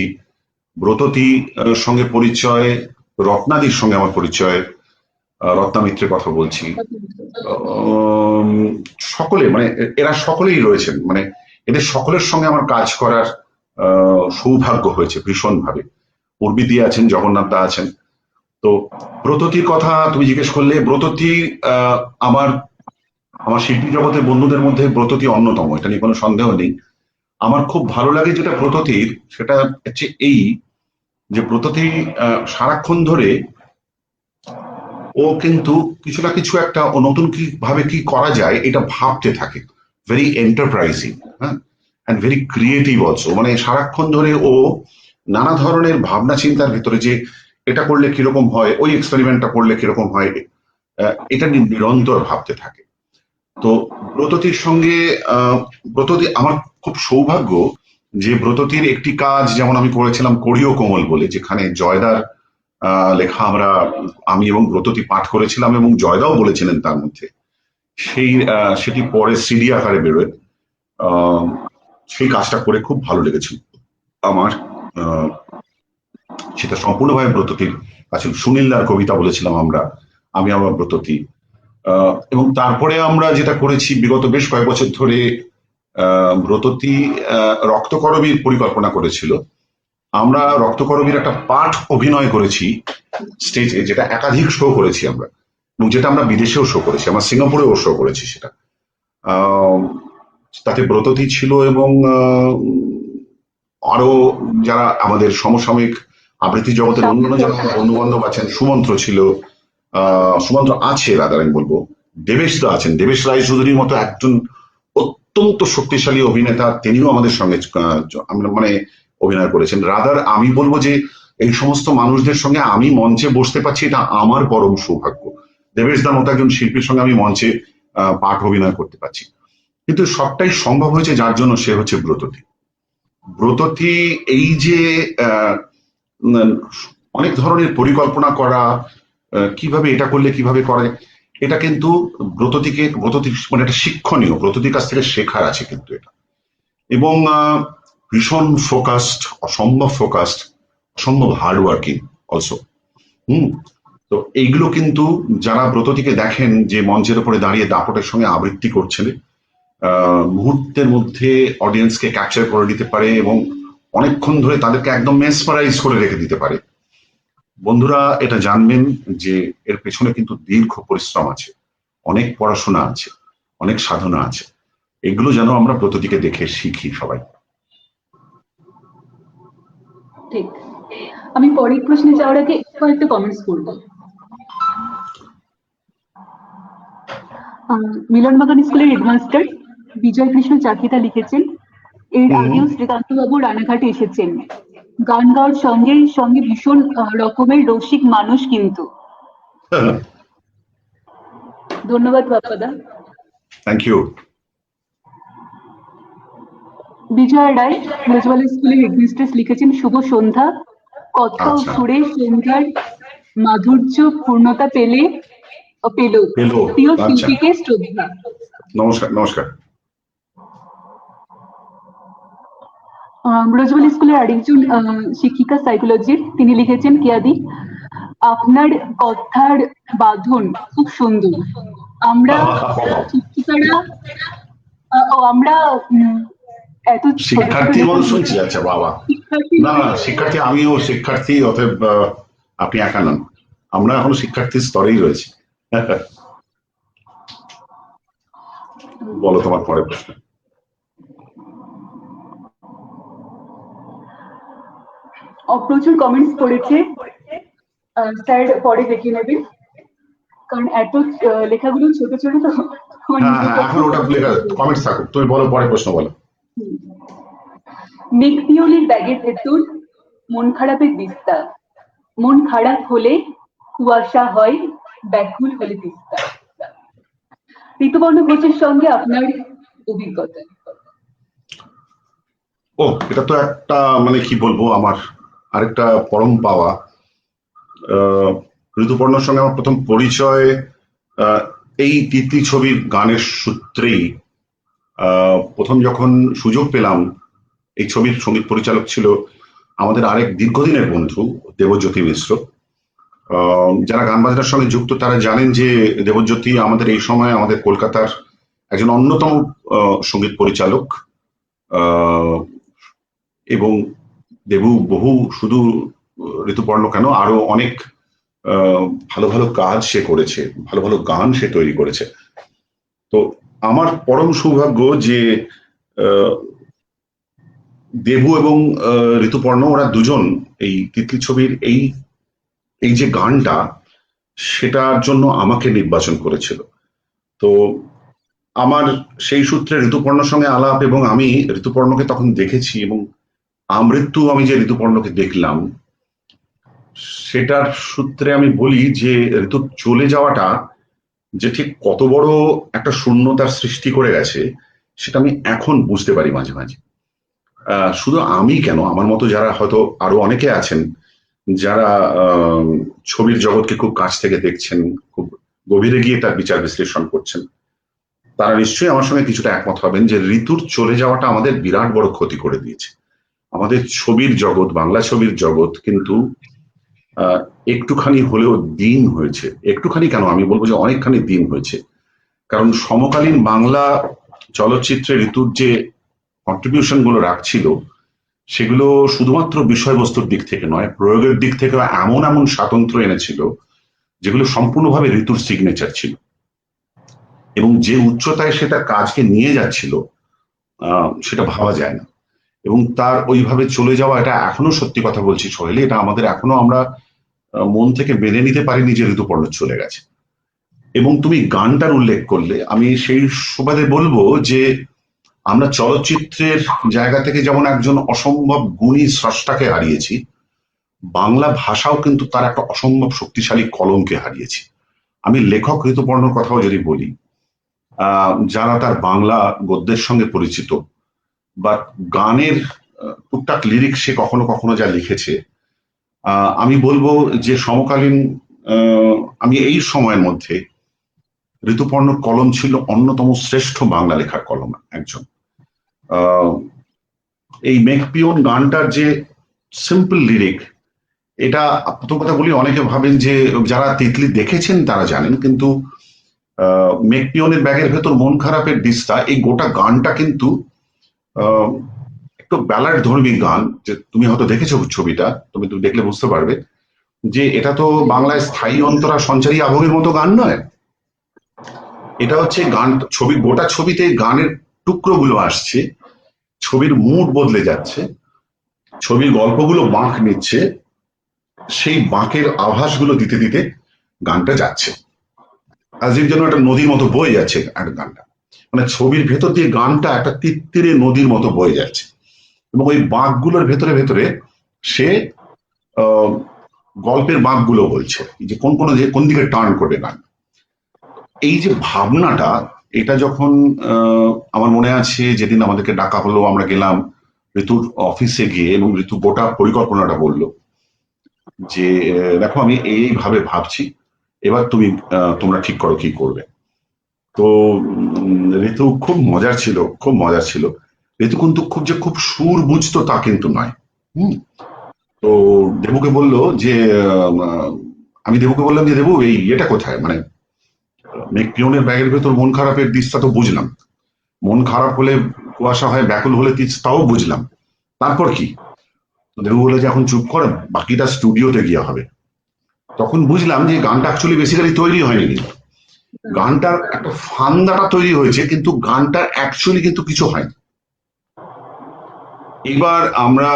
ব্রততী সঙ্গে পরিচয়, রত্নাদির সঙ্গে আমার পরিচয়, রত্না মিত্রের কথা বলছি। সকলে মানে এরা সকলেই রয়েছেন, মানে এদের সকলের সঙ্গে আমার কাজ করার সৌভাগ্য হয়েছে ভীষণভাবে। উর্বিদি আছেন, জগন্নাথ দা আছেন। তো ব্রততীর কথা তুমি জিজ্ঞেস করলে, ব্রততী আমার আমার শিল্পী জগতের বন্ধুদের মধ্যে ব্রততী অন্যতম, এটা নিয়ে কোনো সন্দেহ নেই। আমার খুব ভালো লাগে যেটা ব্রততীর, সেটা হচ্ছে এই যে ব্রততী সারাক্ষণ ধরে ও কিন্তু কিছু না কিছু একটা ও নতুন কি ভাবে কি করা যায় এটা ভাবতে থাকে। ভেরি এন্টারপ্রাইজিং, হ্যাঁ, অ্যান্ড ভেরি ক্রিয়েটিভ অলসো। মানে সারাক্ষণ ধরে ও নানা ধরনের ভাবনা চিন্তার ভিতরে, যে এটা করলে কিরকম হয়, ওই এক্সপেরিমেন্টটা করলে কিরকম হয়, এটা নিরন্তর ভাবতে থাকে। তো ব্রততীর সঙ্গে ব্রততী আমার খুব সৌভাগ্য যে ব্রততীর একটি কাজ যেমন আমি করেছিলাম করিও কোমল বলে, যেখানে জয়দার লেখা আমি এবং ব্রততী পাঠ করেছিলাম এবং জয়দাও বলেছিলেন তার মধ্যে। সেটি পরে সিডি আকারে বেরোয়। সেই কাজটা করে খুব ভালো লেগেছিল আমার। সেটা সম্পূর্ণভাবে ব্রততীর কাছে। সুনীলদার কবিতা বলেছিলাম আমি আমার ব্রততী। এবং তারপরে আমরা যেটা করেছি বিগত বেশ কয়েক বছর ধরে, ব্রততী রক্তকরবীর পরিকল্পনা করেছিল। আমরা রক্তকরবীর একটা পাঠ অভিনয় করেছি স্টেজে, যেটা একাধিক শো করেছি আমরা, এবং যেটা আমরা বিদেশেও শো করেছি, আমরা সিঙ্গাপুরেও শো করেছি সেটা। তাতে ব্রততী ছিল এবং আরো যারা আমাদের সমসাময়িক আবৃত্তি জগতের অন্যান্য যারা বন্ধু বান্ধব আছেন, সুমন্ত্র ছিল, সুমন্ত্র আছে রাদার আমি বলবো, দেবেশ দা আছেন, দেবেশ রায় চৌধুরীর মতো একজন অত্যন্ত শক্তিশালী অভিনেতা, তিনিও আমাদের সঙ্গে মানে অভিনয় করেছেন। রাদার আমি বলবো যে এই সমস্ত মানুষদের সঙ্গে আমি মঞ্চে বসতে পারছি, এটা আমার পরম সৌভাগ্য। দেবেশ দার মতো একজন শিল্পীর সঙ্গে আমি মঞ্চে পাঠ অভিনয় করতে পারছি। কিন্তু সবটাই সম্ভব হয়েছে যার জন্য, সে হচ্ছে ব্রততী। ব্রততী এই যে অনেক ধরনের পরিকল্পনা করা, কিভাবে এটা করলে কিভাবে করা যায়, এটা কিন্তু ব্রততী মানে একটা শিক্ষণীয়, ব্রততীর কাছ থেকে শেখার আছে কিন্তু এটা। এবং ভীষণ ফোকাসড, অসম্ভব হার্ড ওয়ার্কিং অলসো। তো এইগুলো কিন্তু যারা ব্রতটিকে দেখেন যে মঞ্চের উপরে দাঁড়িয়ে দাপটের সঙ্গে আবৃত্তি করছেন, মুহূর্তের মধ্যে অডিয়েন্সকে ক্যাপচার করে নিতে পারে এবং অনেকক্ষণ ধরে তাদেরকে একদম মেসমারাইজ করে রেখে দিতে পারে। বন্ধুরা এটা জানবেন যে এর পেছনে কিন্তু দীর্ঘ পরিশ্রম আছে, অনেক পড়াশোনা আছে, অনেক সাধনা আছে। এগুলো যেন আমরা ব্রতটিকে দেখে শিখি সবাই। ঠিক। আমি পরের প্রশ্নে যাওয়ার আগে কয়েকটা কমেন্টস করবো। মিলনবাগান স্কুলের হেডমাস্টার বিজয় কৃষ্ণ চাকিতা লিখেছেন, এর আগেও শ্রীকান্ত বাবু রানাঘাটে এসেছেন, গান গাওয়ার সঙ্গে সঙ্গে ভীষণ রকমের রসিক মানুষ কিন্তু। ধন্যবাদ বাপ্পাদা। Thank you. বিজয় রায় রোজওয়ালা স্কুলের হেডমিস্ট্রেস লিখেছেন, শুভ সন্ধ্যা, কথা ও আচ্ছা। সুরে সন্ধ্যার মাধুর্য পূর্ণতা পেল। প্রিয় আচ্ছা, শিল্পীকে শ্রদ্ধা। নমস্কার নমস্কার। রোজওয়ালা স্কুলের আরেকজন শিক্ষিকা সাইকোলজির, তিনি লিখেছেন, কিয়াদি আপনার কথার বাঁধন খুব সুন্দর। আমরা শিক্ষিকারা আমরা এত ছোট ছোট শিক্ষার্থী বল যখন শুনছি। আচ্ছা বাবা, না না শিক্ষার্থী, আমিও শিক্ষার্থী, অতএব আপনি একা নন, আমরা এখন শিক্ষার্থীর স্তরেই রয়েছি। বলো তোমার পরের প্রশ্ন। প্রচুর কমেন্টস করেছে, স্যার পরে দেখে নেবেন, কারণ এত লেখাগুলো ছোট ছোট তো। হ্যাঁ হ্যাঁ, এখন ওটা লেখা কমেন্টস থাকুক, তুমি বলো পরের প্রশ্ন বলো। মেঘপিওলির ব্যাগের ভেতর মন খারাপের দিস্তা, মন খারাপ হলে কুয়াশা হয়, ব্যাকুল হলে তিস্তা। ঋতুপর্ণ ঘোষের সঙ্গে আপনার অভিজ্ঞতা? ও, এটা তো একটা মানে কি বলবো, আমার আরেকটা পরম পাওয়া। ঋতুপর্ণর সঙ্গে আমার প্রথম পরিচয় এই তিতলি ছবির গানের সূত্রেই। প্রথম যখন সুযোগ পেলাম, এই ছবির সঙ্গীত পরিচালক ছিল আমাদের আরেক দীর্ঘদিনের বন্ধু দেবজ্যোতি মিশ্র। যারা গান বাজনার সঙ্গে যুক্ত তারা জানেন যে দেবজ্যোতি আমাদের এই সময় আমাদের কলকাতার একজন অন্যতম সঙ্গীত পরিচালক, এবং দেবু বহু শুধু ঋতুপর্ণ কেন আরো অনেক ভালো ভালো কাজ সে করেছে, ভালো ভালো গান সে তৈরি করেছে। তো আমার পরম সৌভাগ্য যে দেবু এবং ঋতুপর্ণ ওরা দুজন এই তিতলি ছবির এই যে গানটা, সেটার জন্য আমাকে নির্বাচন করেছিল। তো আমার সেই সূত্রে ঋতুপর্ণর সঙ্গে আলাপ, এবং আমি ঋতুপর্ণকে তখন দেখেছি, এবং আমৃত্যু আমি যে ঋতুপর্ণকে দেখলাম, সেটার সূত্রে আমি বলি যে ঋতু চলে যাওয়াটা যে ঠিক কত বড় একটা শূন্যতার সৃষ্টি করে গেছে, সেটা আমি এখন বুঝতে পারি মাঝে মাঝে। শুধু আমি কেন, আমার মতো যারা হয়তো আরো অনেকে আছেন যারা ছবির জগৎকে খুব কাছ থেকে দেখছেন, খুব গভীরে গিয়ে তার বিচার বিশ্লেষণ করছেন, তারা নিশ্চয়ই আমার সঙ্গে কিছুটা একমত হবেন যে ঋতুর চলে যাওয়াটা আমাদের বিরাট বড় ক্ষতি করে দিয়েছে। আমাদের ছবির জগৎ, বাংলা ছবির জগৎ কিন্তু একটুখানি হলেও দিন হয়েছে। একটুখানি কেন, আমি বলবো যে অনেকখানি দিন হয়েছে। কারণ সমকালীন বাংলা চলচ্চিত্রে ঋতুর যে কন্ট্রিবিউশন গুলো রাখছিল, সেগুলো শুধুমাত্র বিষয়বস্তুর দিক থেকে নয়, প্রয়োগের দিক থেকে এমন এমন স্বাতন্ত্র্য এনেছিল যেগুলো সম্পূর্ণভাবে ঋতুর সিগনেচার ছিল, এবং যে উচ্চতায় সেটা কাজকে নিয়ে যাচ্ছিল সেটা ভাবা যায় না। এবং তার ওইভাবে চলে যাওয়া, এটা এখনো সত্যি কথা বলছি সোহেলি, এটা আমাদের এখনো আমরা মন থেকে মেনে নিতে পারিনি যে ঋতুপর্ণ চলে গেছে। এবং তুমি গানটার উল্লেখ করলে, আমি সেই সুবাদে বলবো যে আমরা চলচ্চিত্রের জায়গা থেকে যেমন একজন অসম্ভব গুণী স্রষ্টাকে হারিয়েছি, বাংলা ভাষাও কিন্তু তার একটা অসম্ভব শক্তিশালী কলমকে হারিয়েছি। আমি লেখক ঋতুপর্ণর কথাও যদি বলি, যারা তার বাংলা গদ্যের সঙ্গে পরিচিত বা গানের টুকটাক লিরিক্স সে কখনো কখনো যা লিখেছে, আমি বলবো যে সমকালীন আমি এই সময়ের মধ্যে ঋতুপর্ণর কলম ছিল অন্যতম শ্রেষ্ঠ বাংলা লেখার কলম একজন। এই মেঘপিওন গানটার যে সিম্পল লিরিক, এটা প্রথম কথা বলি, অনেকে ভাবেন যে যারা তিতলি দেখেছেন তারা জানেন, কিন্তু মেকপিয়নের ব্যাগের ভেতর মন খারাপের দিস্তা, এই গোটা গানটা কিন্তু আহ, একটু ব্যালাড ধর্মী গান। যে তুমি হয়তো দেখেছো ছবিটা, তুমি দেখলে বুঝতে পারবে যে এটা তো বাংলায় স্থায়ী অন্তরা সঞ্চারী আবহের মতো গান নয়। এটা হচ্ছে গান, ছবি, গোটা ছবিতে গানের টুকরোগুলো আসছে, ছবির মুড বদলে যাচ্ছে, ছবির গল্পগুলো বাঁক নিচ্ছে, সেই বাঁকের আভাসগুলো দিতে দিতে গানটা যাচ্ছে, আজের জন্য একটা নদীর মতো বয়ে যাচ্ছে একটা গানটা, মানে ছবির ভেতর দিয়ে গানটা একটা তিত্তিরে নদীর মতো বয়ে যাচ্ছে, এবং ওই বাঁকগুলোর ভেতরে ভেতরে সে আহ, গল্পের বাঁকগুলো বলছে যে কোন দিকে টার্ন করবে গান। এই যে ভাবনাটা, এটা যখন আমার মনে আছে যেদিন আমাদেরকে ডাকা হলো, আমরা গেলাম ঋতুর অফিসে গিয়ে, এবং ঋতু গোটা পরিকল্পনাটা বললো যে দেখো আমি এইভাবে ভাবছি, এবার তোমরা ঠিক করো কি করবে। তো ঋতু খুব মজার ছিল, খুব মজার ছিল। ঋতু কিন্তু খুব সুর বুঝতো তা কিন্তু নয়। হুম। তো দেবুকে বললো যে আমি দেবুকে বললাম যে দেবু এই এটা কোথায়, মানে মেকপিয়নের ব্যাগের ভেতর মন খারাপের দিকটা তো বুঝলাম, মন খারাপ হলে কুয়াশা হয়, ব্যাকুল হলে তাও বুঝলাম, তারপর কি? দেবু বলে যে এখন চুপ করে, বাকিটা স্টুডিওতে গিয়ে হবে। তখন বুঝলাম যে গানটা অ্যাকচুয়ালি বেসিক্যালি তৈরি হয়নি, গানটার একটা ফান্দাটা তৈরি হয়েছে, কিন্তু গানটার অ্যাকচুয়ালি কিন্তু কিছু হয়নি। এবার আমরা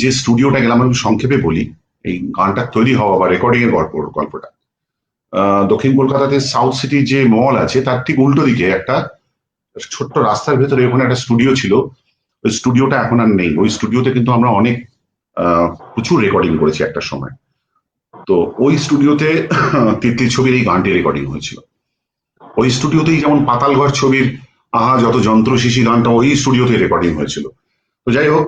যে স্টুডিওটা গেলাম, আমি সংক্ষেপে বলি এই গানটা তৈরি হওয়া বা রেকর্ডিং এর গল্পটা। দক্ষিণ কলকাতাতে সাউথ সিটি যে মল আছে তার ঠিক উল্টো দিকে একটা ছোট্ট রাস্তার ভেতরে ওখানে একটা স্টুডিও ছিল। ওই স্টুডিওটা এখন আর নেই। ওই স্টুডিওতে কিন্তু আমরা অনেক প্রচুর রেকর্ডিং করেছি একটা সময়। তো ওই স্টুডিওতে তিতলি ছবির এই গানটি রেকর্ডিং হয়েছিল। ওই স্টুডিওতেই যেমন পাতালঘর ছবির আহা যত যন্ত্র শিশি গানটা ওই স্টুডিওতে রেকর্ডিং হয়েছিল। তো যাই হোক,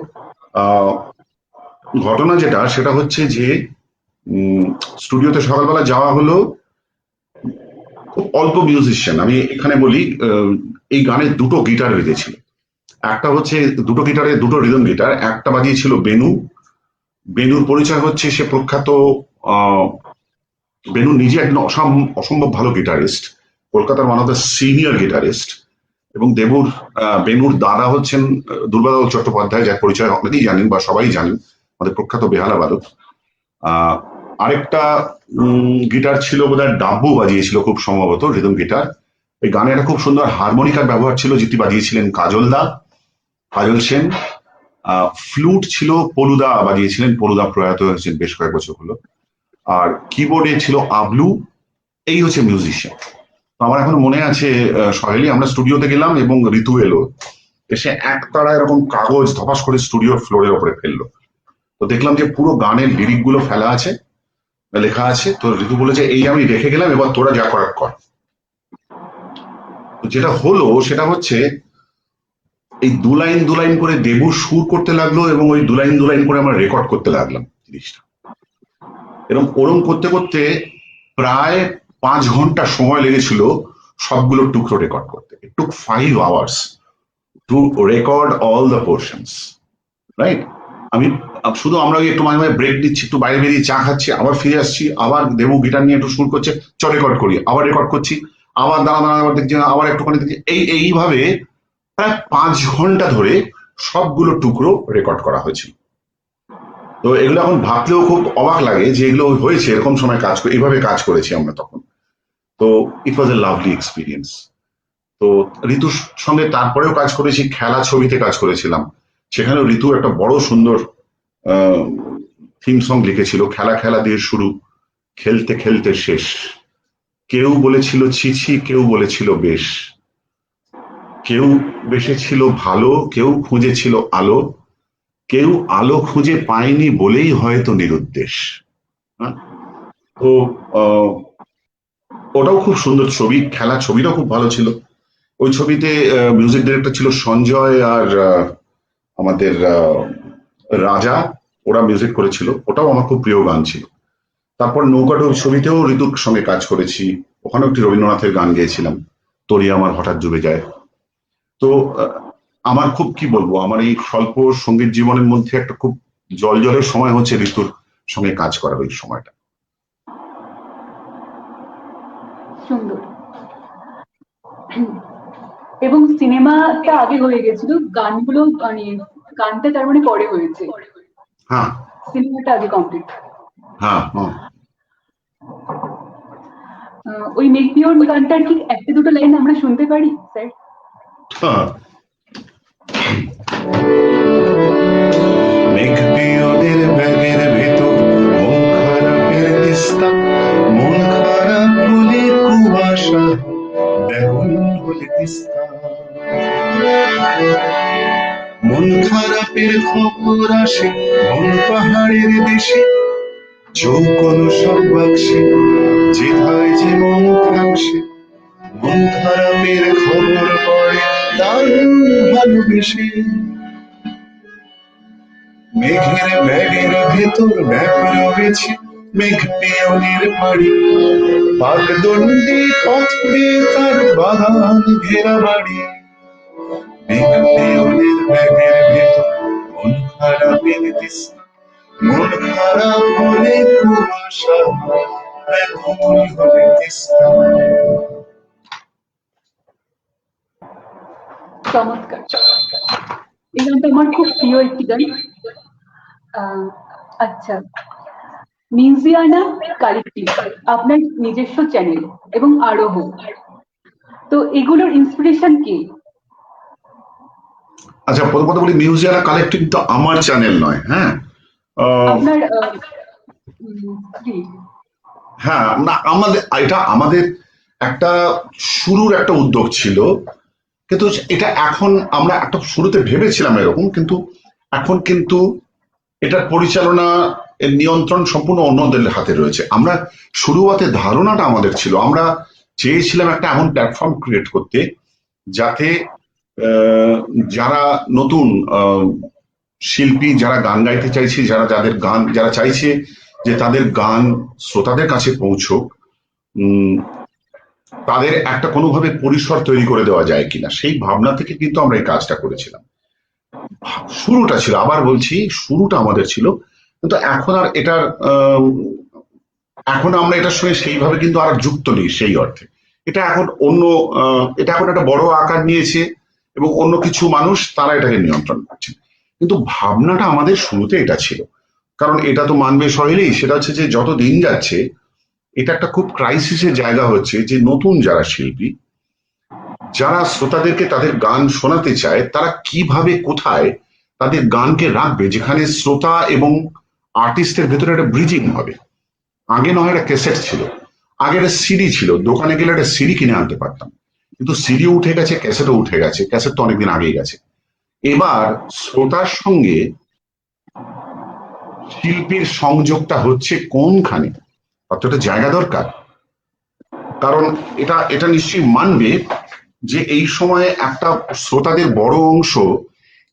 ঘটনা যেটা সেটা হচ্ছে যে স্টুডিওতে সকালবেলা যাওয়া হলো, খুব অল্প মিউজিশিয়ান। আমি এখানে বলি এই গানে দুটো গিটার বেজেছিল, একটা হচ্ছে দুটো গিটারে দুটো রিদম গিটার, একটা বাজিয়েছিল বেনু। বেনুর পরিচয় হচ্ছে সে প্রখ্যাত, বেনু নিজে একজন অসম্ভব ভালো গিটারিস্ট, কলকাতার one of the senior guitarist. এবং বেনুর দাদা হচ্ছেন দুর্গাদত্ত চট্টোপাধ্যায়, যার পরিচয় অনেকেই জানেন বা সবাই জানেন, আমাদের প্রখ্যাত বেহালা বাদক। আরেকটা গিটার ছিল বোধহয় ডাব্বু বাজিয়েছিল খুব সম্ভবত, রিদম গিটার। এই গানে একটা খুব সুন্দর হারমোনিকার ব্যবহার ছিল, যেটি বাজিয়েছিলেন কাজল সেন। ফ্লুট ছিল পলুদা বাজিয়েছিলেন, পলুদা প্রয়াত হয়েছেন বেশ কয়েক বছর হলো। আর কিবোর্ডে ছিল আবলু। এই হচ্ছে মিউজিশিয়ান। আমার এখন মনে আছে সহেলি, আমরা স্টুডিওতে গেলাম এবং ঋতু এলো, এসে একতারা এরকম কাগজ ধপাস করে স্টুডিওর ফ্লোরের উপরে ফেললো। তো দেখলাম যে পুরো গানের লিরিক গুলো ফেলা আছে, লেখা আছে। তো ঋতু বলেছে এই আমি রেখে গেলাম, এবার তোরা যা করার কর। তো যেটা হলো সেটা হচ্ছে এই দু লাইন করে দেবু সুর করতে লাগলো, এবং ওই দু লাইন করে আমরা রেকর্ড করতে লাগলাম জিনিসটা। এরকম ওরম করতে করতে প্রায় 5 ঘন্টা সময় লেগেছিল সবগুলো টুকরো রেকর্ড করতে। ইট টুক 5 hours two record all the portions, right? আমরা একটু মাঝে মাঝে ব্রেক দিচ্ছি, একটু বাইরে বেরিয়ে চা খাচ্ছি, আবার ফিরে আসছি, আবার দেবু গিটার নিয়ে একটু সুর করছে, রেকর্ড করি, আবার রেকর্ড করছি, আবার দাঁড়া আবার দেখছি, আবার একটুখানি দেখছি, এইভাবে প্রায় 5 ঘন্টা ধরে সবগুলো টুকরো রেকর্ড করা হয়েছিল। তো এগুলো এখন ভাবলেও খুব অবাক লাগে যে এগুলো হয়েছে এরকম সময় এইভাবে কাজ করেছি আমরা তখন। তো ইট ওয়াজ এ লাভলি এক্সপিরিয়েন্স। তো ঋতুর সঙ্গে তারপরেও কাজ করেছি, খেলা ছবিতে কাজ করেছিলাম, সেখানেও ঋতু একটা বড় সুন্দর থিম সং লিখেছিল। খেলা খেলা দিয়ে শুরু, খেলতে খেলতে শেষ, কেউ বলেছিল ছিছি, কেউ বলেছিল বেশ, কেউ বেসেছিল ভালো, কেউ খুঁজেছিল আলো, কেউ আলো খুঁজে পায়নি বলেই হয়তো নিরুদ্দেশ। তো ওটাও খুব সুন্দর ছবি, খেলা ছবিটাও খুব ভালো ছিল। ওই ছবিতে মিউজিক ডিরেক্টর ছিল সঞ্জয় আর আমাদের রাজা, ওরা মিউজিক করেছিল, ওটাও আমার খুব প্রিয় গান ছিল। তারপর নৌকাডুব ছবিতেও ঋতুর সঙ্গে কাজ করেছি, ওখানেও একটি রবীন্দ্রনাথের গান গেয়েছিলাম, তোরে আমার হঠাৎ ডুবে যায়। তো আমার খুব কি বলবো, আমার এই স্বল্প সঙ্গীত জীবনের মধ্যে একটা খুব জলের সময় হচ্ছে ঋতুর সঙ্গে কাজ করার ওই সময়টা। সুন্দর। এবং সিনেমাটা আগে হয়ে গেছিল, গানগুলো মানে গানটা তার মানে পরে হয়েছে, হ্যাঁ সিনেমাটা আগে কমপ্লিট। হ্যাঁ হ্যাঁ। ওই মেঘ পিওন গানটার কি একটা দুটো লাইন আমরা শুনতে পারি স্যার? হ্যাঁ। মেঘ পিয়নের ব্যাগের ভেতর মন খারাপের দিস্তা, মন খারাপ হলে কুয়াশা, বেগুন হলে তিস্তা। মন খারাপের খবর আসে মন পাহাড়ের দেশে, চৌকোন সব বাক্সে যেথায় যে মন থাকছে। মন খারাপের খবর পড়ে দারুণ ভালোবেসে। মেঘের ব্যাগের ভেতর ব্যাগ রয়েছে মেঘ পিয়নের বাড়ি, পাকদণ্ডী পথ দিয়ে তার বাগান ঘেরা বাড়ি। মেঘ পিয়নের ব্যাগের ভেতর মন খারাপের দিস্তা, মন খারাপ হলে কুয়াশা, বেগুন হলে তিস্তা। চমৎকার। এই গানটা আমার খুব প্রিয় একটি গান। আচ্ছা, মিউজিয়ানা কালেক্টিভ আপনার নিজস্ব চ্যানেল এবং আরোহ, তো এগুলোর ইন্সপিরেশন কি? আচ্ছা, প্রথম কথা বলি, মিউজিয়ানা কালেক্টিভ তো আমার চ্যানেল নয়। হ্যাঁ আপনার হ্যাঁ, না, এটা আমাদের একটা শুরুর একটা উদ্যোগ ছিল, কিন্তু এটা এখন আমরা একটা শুরুতে ভেবেছিলাম এরকম, কিন্তু এখন কিন্তু এটার পরিচালনা, এর নিয়ন্ত্রণ সম্পূর্ণ অন্যদের হাতে রয়েছে। আমরা শুরুতে ধারণাটা আমাদের ছিল, আমরা চেয়েছিলাম একটা এমন প্ল্যাটফর্ম ক্রিয়েট করতে যাতে যারা নতুন শিল্পী, যারা গান গাইতে চাইছে, যারা চাইছে যে তাদের গান শ্রোতাদের কাছে পৌঁছক, তাদের একটা কোনোভাবে পরিসর তৈরি করে দেওয়া যায় কিনা, সেই ভাবনা থেকে কিন্তু আমরা এই কাজটা করেছিলাম। শুরুটা ছিল, আবার বলছি, শুরুটা আমাদের ছিল, কিন্তু এখন আর এখন আমরা এটার সঙ্গে সেইভাবে কিন্তু আর যুক্ত নেই সেই অর্থে। এটা এখন এটা এখন একটা বড় আকার নিয়েছে এবং অন্য কিছু মানুষ তারা এটাকে নিয়ন্ত্রণ করছে, কিন্তু ভাবনাটা আমাদের শুরুতে এটা ছিল। কারণ এটা তো মানবে সহেলেই, সেটা হচ্ছে যে যত দিন যাচ্ছে এটা একটা খুব ক্রাইসিসের জায়গা হচ্ছে, যে নতুন যারা শিল্পী, যারা শ্রোতাদেরকে তাদের গান শোনাতে চায়, তারা কিভাবে কোথায় তাদের গানকে রাখবে যেখানে শ্রোতা এবং আর্টিস্টের ভেতরে একটা ব্রিজিং হবে। আগে নয় একটা ক্যাসেট ছিল, আগে একটা সিডি ছিল, দোকানে গেলে একটা সিডি কিনে আনতে পারতাম, কিন্তু সিডিও উঠে গেছে, ক্যাসেটও উঠে গেছে, ক্যাসেট তো অনেকদিন আগেই গেছে। এবার শ্রোতার সঙ্গে শিল্পীর সংযোগটা হচ্ছে কোনখানে, অতটা জায়গা দরকার। কারণ এটা নিশ্চয়ই মানবে যে এই সময়ে একটা শ্রোতাদের বড় অংশ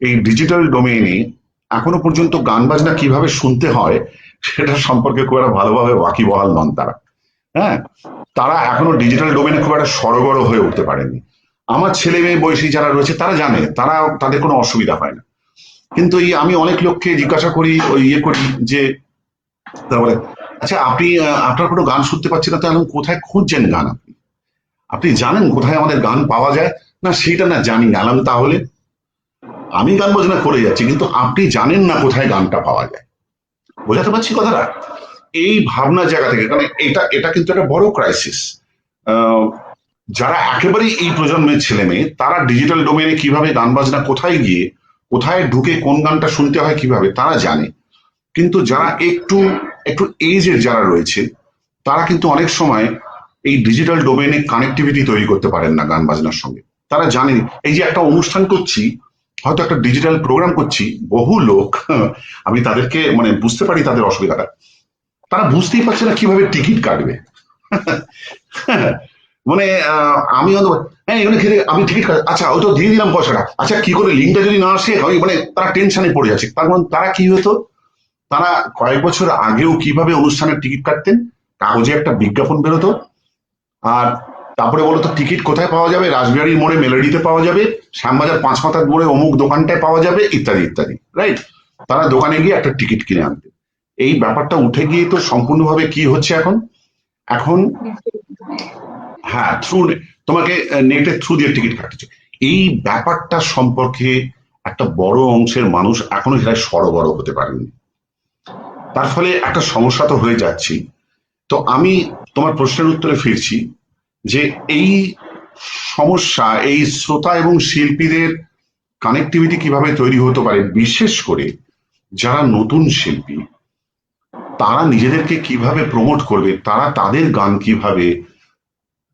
এই ডিজিটাল ডোমেইনে এখনো পর্যন্ত গান বাজনা কিভাবে শুনতে হয় সেটা সম্পর্কে খুব একটা ভালোভাবে ওয়াকিবহাল নন তারা। হ্যাঁ, তারা এখনো ডিজিটাল ডোমেইনে খুব একটা সড়গড় হয়ে উঠতে পারেনি। আমার ছেলে মেয়ে বয়সী যারা রয়েছে তারা জানে, তাদের কোনো অসুবিধা হয় না। কিন্তু আমি অনেক লোককে জিজ্ঞাসা করি, করি যে তারপরে, আচ্ছা আপনার কোনো গান শুনতে পাচ্ছেন না তো এখন কোথায় খুঁজছেন গান? আপনি জানেন কোথায় আমাদের গান পাওয়া যায়? না সেটা না জানি না। তাহলে আমি গান বাজনা করে যাচ্ছি, কিন্তু আপনি জানেন না কোথায় গানটা পাওয়া যায়। বোঝাতে পারছি কথাটা? এই ভাবনা জায়গা থেকে, কারণ এটা কিন্তু একটা বড় ক্রাইসিস। যারা একেবারেই এই প্রজন্মের ছেলে মেয়ে, তারা ডিজিটাল ডোমেনে কিভাবে গান বাজনা কোথায় গিয়ে কোথায় ঢুকে কোন গানটা শুনতে হয় কিভাবে তারা জানে, কিন্তু যারা একটু এজের যারা রয়েছে তারা কিন্তু অনেক সময় এই ডিজিটাল ডোমেনে কানেক্টিভিটি তৈরি করতে পারেন না গান বাজনার সঙ্গে। তারা জানেন এই যে একটা অনুষ্ঠান করছি, হয়তো একটা ডিজিটাল প্রোগ্রাম করছি, বহু লোক, আমি তাদেরকে মানে বুঝতে পারি তাদের অসুবিধাটা, তারা বুঝতেই পারছে না কিভাবে টিকিট কাটবে। মানে আমি আমি টিকিট আচ্ছা ওই তো দিয়ে দিলাম পয়সাটা, আচ্ছা কি করে লিঙ্কটা যদি না আসে, মানে তারা টেনশনে পড়ে যাচ্ছে। তার মানে তারা কি হতো, তারা কয়েক বছর আগেও কিভাবে অনুষ্ঠানের টিকিট কাটতেন, কাগজে একটা বিজ্ঞাপন বেরোতো, আর তারপরে বলতো টিকিট কোথায় পাওয়া যাবে, রাসবিহারীর মোড়ে মেলোডিতে পাওয়া যাবে, শ্যামবাজার ৫ মাথার মোড়ে অমুক দোকানটায় পাওয়া যাবে, ইত্যাদি ইত্যাদি, রাইট? তারা দোকানে গিয়ে একটা টিকিট কিনে আনতেন। এই ব্যাপারটা উঠে গিয়ে তো সম্পূর্ণভাবে কি হচ্ছে এখন এখন হ্যাঁ থ্রু তোমাকে নেটের থ্রু দিয়ে টিকিট কাটছে, এই ব্যাপারটা সম্পর্কে একটা বড় অংশের মানুষ এখনো সেটা সরবরাহ হতে পারেনি। তার ফলে একটা সমস্যা তো হয়ে যাচ্ছি। তো আমি তোমার প্রশ্নের উত্তরে ফিরছি যে এই সমস্যা, এই শ্রোতা এবং শিল্পীদের কানেক্টিভিটি কিভাবে তৈরি হতে পারে, বিশেষ করে যারা নতুন শিল্পী তারা নিজেদেরকে কিভাবে প্রমোট করবে, তারা তাদের গান কিভাবে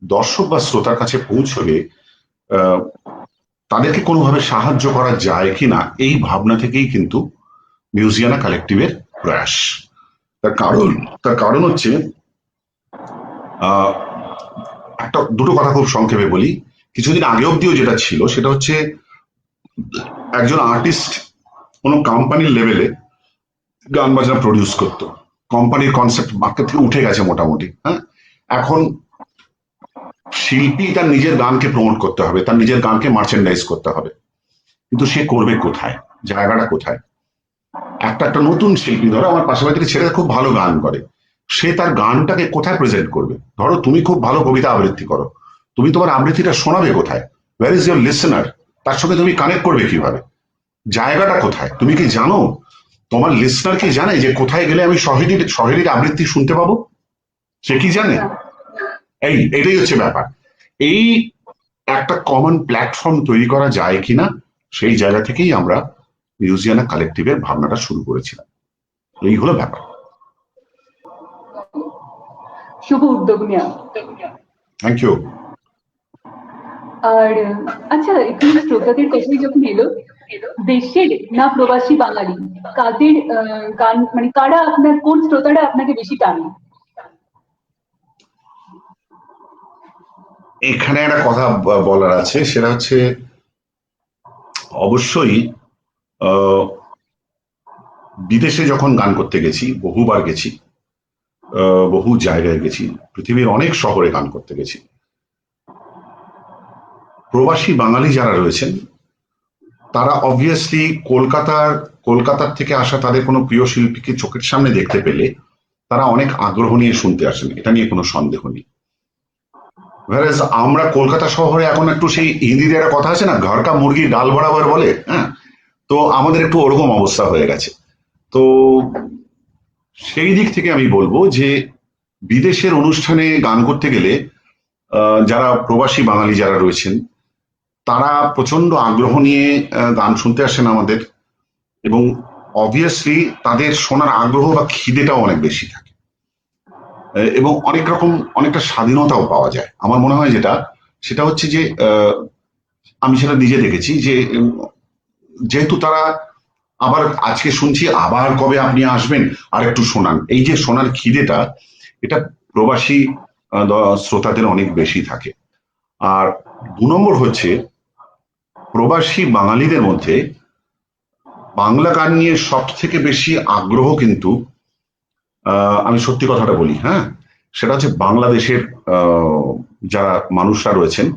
দর্শক বা শ্রোতার কাছে পৌঁছবে, তাদেরকে কোনোভাবে সাহায্য করা যায় কিনা, এই ভাবনা থেকেই কিন্তু মিউজিয়ানা কালেক্টিভের প্রয়াস। তার কারণ হচ্ছে একটা দুটো কথা খুব সংক্ষেপে বলি। কিছুদিন আগে অব্দিও যেটা ছিল সেটা হচ্ছে একজন আর্টিস্ট কোনো কোম্পানির লেভেলে গান বাজনা প্রডিউস করতো, কোম্পানির কনসেপ্ট মার্কেট থেকে উঠে গেছে মোটামুটি। হ্যাঁ, এখন শিল্পী তার নিজের গানকে প্রমোট করতে হবে, তার নিজের গানকে মার্চেন্ডাইজ করতে হবে, কিন্তু সে করবে কোথায়, জায়গাটা কোথায়? একটা নতুন শিল্পী, ধরো আমার পাশাপাশি ছেলে খুব ভালো গান করে, সে তার গানটাকে কোথায় প্রেজেন্ট করবে? ধরো তুমি খুব ভালো কবিতা আবৃত্তি করো, তুমি তোমার আবৃত্তিটা শোনাবে কোথায়? Where is your listener? তার সঙ্গে তুমি কানেক্ট করবে কিভাবে? জায়গাটা কোথায়? তুমি কি জানো, তোমার লিসনার কি জানে যে কোথায় গেলে আমি শহরের আবৃত্তি শুনতে পাবো? সে কি জানে? এটাই হচ্ছে ব্যাপার। এই একটা কমন প্ল্যাটফর্ম তৈরি করা যায় কিনা, সেই জায়গা থেকেই আমরা মিউজিয়ানা কালেক্টিভের ভাবনাটা শুরু করেছিলাম। এই হলো ব্যাপার। শুভ উদ্যোগ নেওয়া। Thank you. আর আচ্ছা, এখানে শ্রোতাদের কথাই যখন এলো, দেশের না প্রবাসী বাঙালি, কাদের গান মানে কারা আপনার, কোন শ্রোতারা আপনাকে বেশি টানে? এখানে একটা কথা বলার আছে, সেটা হচ্ছে অবশ্যই বিদেশে যখন গান করতে গেছি, বহুবার গেছি, বহু জায়গায় গেছি, পৃথিবীর অনেক শহরে গান করতে গেছি, প্রবাসী বাঙালি যারা রয়েছেন তারা অবভিয়াসলি কলকাতার থেকে আসা তাদের কোনো প্রিয় শিল্পীকে চোখের সামনে দেখতে পেলে তারা অনেক আগ্রহ নিয়ে শুনতে আসেন, এটা নিয়ে কোনো সন্দেহ নেই। Whereas আমরা কলকাতা শহরে এখন একটু সেই হিন্দিতে একটা কথা আছে না, ঘর কা মুরগি ডাল বরাবর বলে, হ্যাঁ, তো আমাদের একটু ওরকম অবস্থা হয়ে গেছে। তো সেই দিক থেকে আমি বলবো যে বিদেশের অনুষ্ঠানে গান করতে গেলে যারা প্রবাসী বাঙালি যারা রয়েছেন তারা প্রচন্ড আগ্রহ নিয়ে গান শুনতে আসেন আমাদের, এবং অবভিয়াসলি তাদের শোনার আগ্রহ বা খিদেটাও অনেক বেশি থাকে, এবং অনেক রকম অনেকটা স্বাধীনতাও পাওয়া যায়। আমার মনে হয় সেটা হচ্ছে যে আমি সেটা নিজে দেখেছি যে যেহেতু তারা আবার আজকে শুনছি আবার কবে আপনি আসবেন আর একটু শোনান, এই যে শোনার খিদেটা, এটা প্রবাসী শ্রোতাদের অনেক বেশি থাকে। আর 2 নম্বর হচ্ছে প্রবাসী বাঙালিদের মধ্যে বাংলা গান নিয়ে সব থেকে বেশি আগ্রহ কিন্তু, আমি সত্যি কথাটা বলি, হ্যাঁ, সেটা হচ্ছে বাংলাদেশের যারা মানুষরা রয়েছেন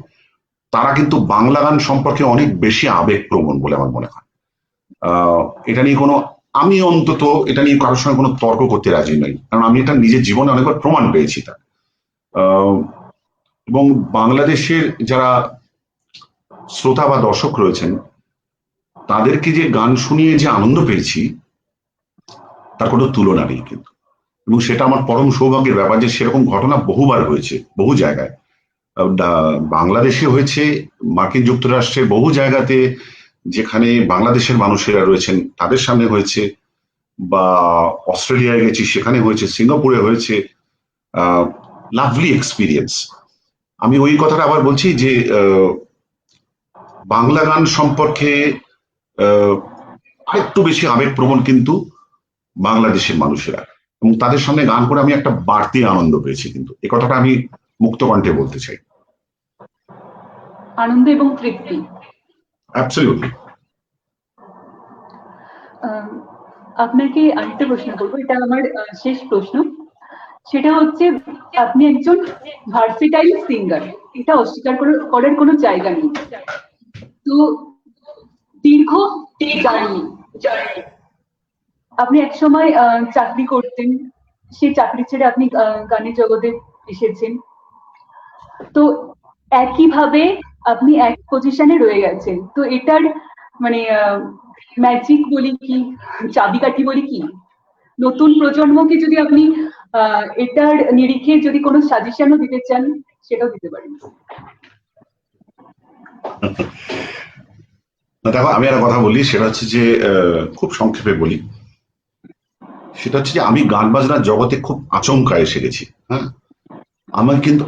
তারা কিন্তু বাংলা গান সম্পর্কে অনেক বেশি আবেগপ্রবণ বলে আমার মনে হয়। এটা নিয়ে আমি অন্তত এটা নিয়ে কারোর সঙ্গে কোনো তর্ক করতে রাজি নই, কারণ আমি এটা নিজের জীবনে অনেকবার প্রমাণ পেয়েছি তা। এবং বাংলাদেশের যারা শ্রোতা বা দর্শক রয়েছেন তাদেরকে যে গান শুনিয়ে যে আনন্দ পেয়েছি তার কোনো তুলনা নেই কিন্তু, এবং সেটা আমার পরম সৌভাগ্যের ব্যাপার যে সেরকম ঘটনা বহুবার হয়েছে, বহু জায়গায় বাংলাদেশে হয়েছে, মার্কিন যুক্তরাষ্ট্রের বহু জায়গাতে যেখানে বাংলাদেশের মানুষেরা রয়েছেন তাদের সামনে হয়েছে, বা অস্ট্রেলিয়ায় গেছি সেখানে হয়েছে, সিঙ্গাপুরে হয়েছে, লাভলি এক্সপিরিয়েন্স। আমি ওই কথাটা আবার বলছি যে বাংলা গান সম্পর্কে আরেকটু বেশি আবেগপ্রবণ কিন্তু বাংলাদেশের মানুষেরা, এবং তাদের সঙ্গে গান করে আমি একটা বাড়তি আনন্দ পেয়েছি, কিন্তু এ কথাটা আমি মুক্ত কণ্ঠে বলতে চাই। আনন্দ এবং তৃপ্তি। অ্যাবসলিউটলি। আপনাকে আরেকটা প্রশ্ন করবো, এটা আমার শেষ প্রশ্ন। সেটা হচ্ছে আপনি একজন ভার্সেটাইল সিঙ্গার, এটা অস্বীকার করার কোনো জায়গা নেই। তো দীর্ঘ জার্নি, আপনি একসময় চাকরি করতেন, সেই চাকরি ছেড়ে আপনি গানের জগতে এসেছেন। তো একইভাবে আপনি এক পজিশনে রয়ে গেছেন, তো এটার মানে ম্যাজিক বলি কি, চাবিকাঠি বলি কি? নতুন প্রজন্মকে যদি আপনি এটার নিরিখে যদি কোনো সাজেশনও দিতে চান, সেটাও দিতে পারেন। দেখো, আমি একটা কথা বলি, সেটা হচ্ছে যে খুব সংক্ষেপে বলি। সেটা হচ্ছে যে আমি গান বাজনার জগতে খুব আচমকা এসে গেছি। হ্যাঁ, আমার কিন্তু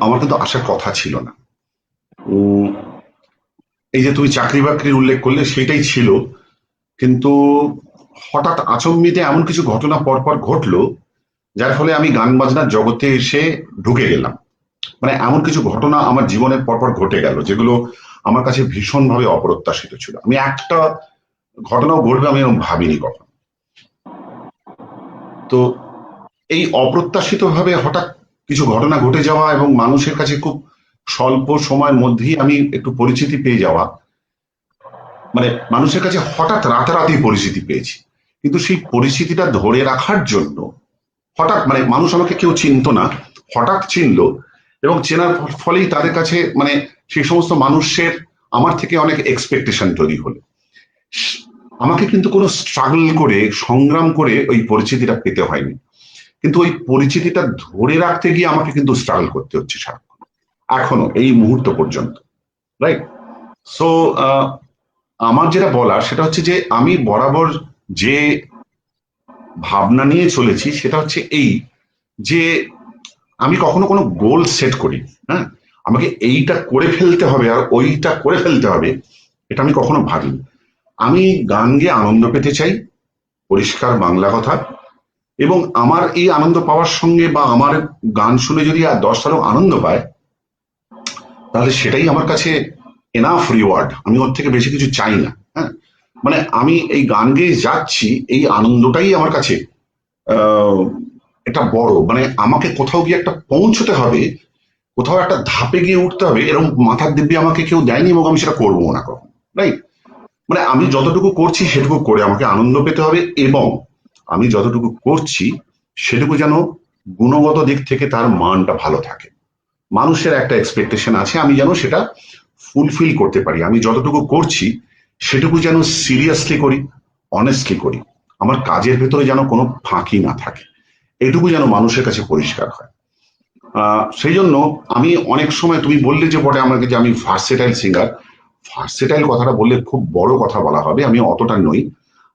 আসার কথা ছিল না। এই যে তুমি চাকরি বাকরির উল্লেখ করলে, সেটাই ছিল, কিন্তু হঠাৎ আচম্বিতে এমন কিছু ঘটনা পরপর ঘটলো, যার ফলে আমি গান বাজনার জগতে এসে ঢুকে গেলাম। মানে এমন কিছু ঘটনা আমার জীবনে পরপর ঘটে গেল, যেগুলো আমার কাছে ভীষণভাবে অপ্রত্যাশিত ছিল। আমি একটা ঘটনাও ঘটবে আমি এরকম ভাবিনি কখন। তো এই অপ্রত্যাশিত ভাবে হঠাৎ কিছু ঘটনা ঘটে যাওয়া এবং মানুষের কাছে খুব স্বল্প সময়ের মধ্যেই আমি একটু পরিচিতি পেয়ে যাওয়া, মানে মানুষের কাছে হঠাৎ রাতারাতি পরিচিতি পেয়েছি, কিন্তু সেই পরিচিতিটা ধরে রাখার জন্য হঠাৎ, মানে মানুষ আমাকে কেউ চিনতো না, হঠাৎ চিনলো, এবং চেনার ফলেই তাদের কাছে মানে সেই সমস্ত মানুষের আমার থেকে অনেক এক্সপেকটেশন তৈরি হলো। আমাকে কিন্তু কোনো স্ট্রাগল করে, সংগ্রাম করে ওই পরিচিতিটা পেতে হয়নি, কিন্তু ওই পরিচিতিটা ধরে রাখতে গিয়ে আমাকে কিন্তু স্ট্রাগল করতে হচ্ছে সারাক্ষণ, এখনো এই মুহূর্ত পর্যন্ত। রাইট? সো আমার যেটা বলার সেটা হচ্ছে যে আমি বরাবর যে ভাবনা নিয়ে চলেছি সেটা হচ্ছে এই, যে আমি কখনো কোনো গোল সেট করি, হ্যাঁ, আমাকে এইটা করে ফেলতে হবে আর ওইটা করে ফেলতে হবে, এটা আমি কখনো ভাবিনি। আমি গান গেয়ে আনন্দ পেতে চাই, পরিষ্কার বাংলা কথা, এবং আমার এই আনন্দ পাওয়ার সঙ্গে বা আমার গান শুনে যদি আর 10টা লোক আনন্দ পায়, তাহলে সেটাই আমার কাছে এনাফ রিওয়ার্ড। আমি ওর থেকে বেশি কিছু চাই না। হ্যাঁ, মানে আমি এই গান গেয়ে যাচ্ছি, এই আনন্দটাই আমার কাছে এটা বড়। মানে আমাকে কোথাও গিয়ে একটা পৌঁছতে হবে, কোথাও একটা ধাপে গিয়ে উঠতে হবে, এরকম মাথার দিব্যি আমাকে কেউ দেয়নি, এবং আমি সেটা করবো না কখন। রাইট? মানে আমি যতটুকু করছি সেটুকু করে আমাকে আনন্দ পেতে হবে, এবং আমি যতটুকু করছি সেটুকু যেন গুণগত দিক থেকে তার মানটা ভালো থাকে। মানুষের একটা এক্সপেকটেশন আছে, আমি যেন সেটা ফুলফিল করতে পারি। আমি যতটুকু করছি সেটুকু যেন সিরিয়াসলি করি, অনেস্টলি করি, আমার কাজের ভেতরে যেন কোনো ফাঁকি না থাকে, এটুকু যেন মানুষের কাছে পরিষ্কার হয়। সেই জন্য আমি অনেক সময়, তুমি বললে যে বটে আমাকে যে আমি ভার্সেটাইল সিঙ্গার, ভার্সেটাইল কথাটা বললে খুব বড় কথা বলা হবে, আমি অতটা নই।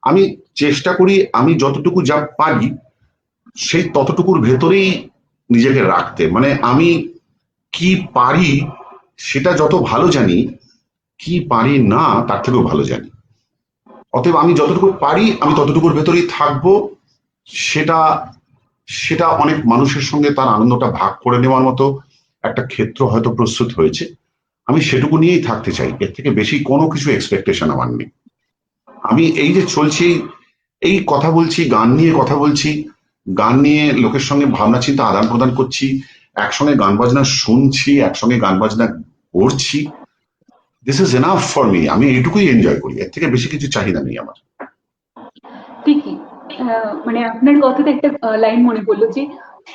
আমি চেষ্টা করি আমি যতটুকু যা পারি সেই ততটুকুর ভেতরেই নিজেকে রাখতে। মানে আমি কি পারি সেটা যত ভালো জানি, কি পারি না তার থেকেও ভালো জানি। অতএব আমি যতটুকু পারি আমি ততটুকুর ভেতরেই থাকবো। সেটা সেটা অনেক মানুষের সঙ্গে তার আনন্দটা ভাগ করে নেওয়ার মতো একটা ক্ষেত্র হয়তো প্রস্তুত হয়েছে। আমি সেটুকু নিয়েই থাকতে চাই, এর থেকে বেশি কোনো কিছু এক্সপেকটেশন আমার নেই। আমি এই যে চলছি, এই কথা বলছি, গান নিয়ে কথা বলছি, গান নিয়ে লোকের সঙ্গে ভাবনা চিন্তা আদান প্রদান করছি, একসঙ্গে গান বাজনা শুনছি, একসঙ্গে গান বাজনা করছি, this is enough for me. আমি এইটুকুই এনজয় করি, এর থেকে বেশি কিছু চাহিদা নেই আমার। ঠিকই, মানে আপনার কথাতে একটা লাইন মনে পড়লো যে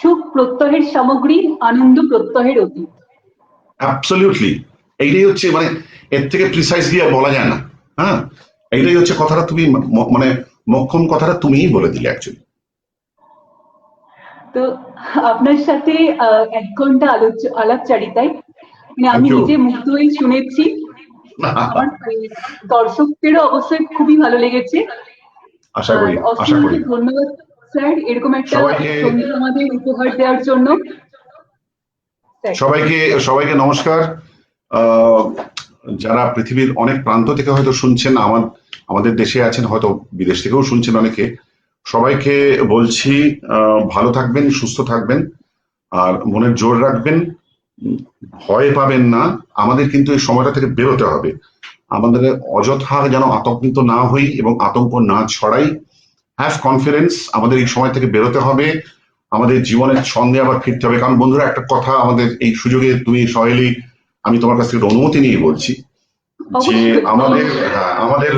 সুখ প্রত্যয়ের সামগ্রী, আনন্দ প্রত্যয়ের অতীত। অ্যাবসলিউটলি, এইটাই হচ্ছে, মানে এর থেকে প্রিসাইজলি আর বলা যায় না। হ্যাঁ, এইটাই হচ্ছে কথাটা, তুমি মানে মক্ষম কথাটা তুমিই বলে দিলে অ্যাকচুয়ালি। তো আপনার সাথে 1 ঘন্টা আলাপচারিতায় মানে আমি থ্যাংক ইউ। নিজে মুগ্ধ হয়ে শুনেছি। আমার দর্শকদেরও অবশ্যই খুবই ভালো লেগেছে। আশা আর করি, আশা অসংখ্য করি। ধন্যবাদ স্যার, এরকম একটা সবাইকে সন্ধ্যা আমাদের উপহার দেওয়ার জন্য। স্যার, সবাইকে সবাইকে নমস্কার। যারা পৃথিবীর অনেক প্রান্ত থেকে হয়তো শুনছেন, আমাদের দেশে আছেন, হয়তো বিদেশ থেকেও শুনছেন অনেকে, সবাইকে বলছি ভালো থাকবেন, সুস্থ থাকবেন, আর মনের জোর রাখবেন, ভয় পাবেন না। আমাদের কিন্তু এই সময়টা থেকে বেরোতে হবে, আমাদের অযথা যেন আতঙ্কিত না হই এবং আতঙ্ক না ছড়াই। হ্যাভ কনফিডেন্স, আমাদের এই সময় থেকে বেরোতে হবে, আমাদের জীবনের ছন্দে আবার ফিরতে হবে। কারণ বন্ধুরা, একটা কথা আমাদের এই সুযোগে, তুমি সহেলি, আমি তোমার কাছ থেকে অনুমতি নিয়ে বলছি যে অবশ্যই আমাদের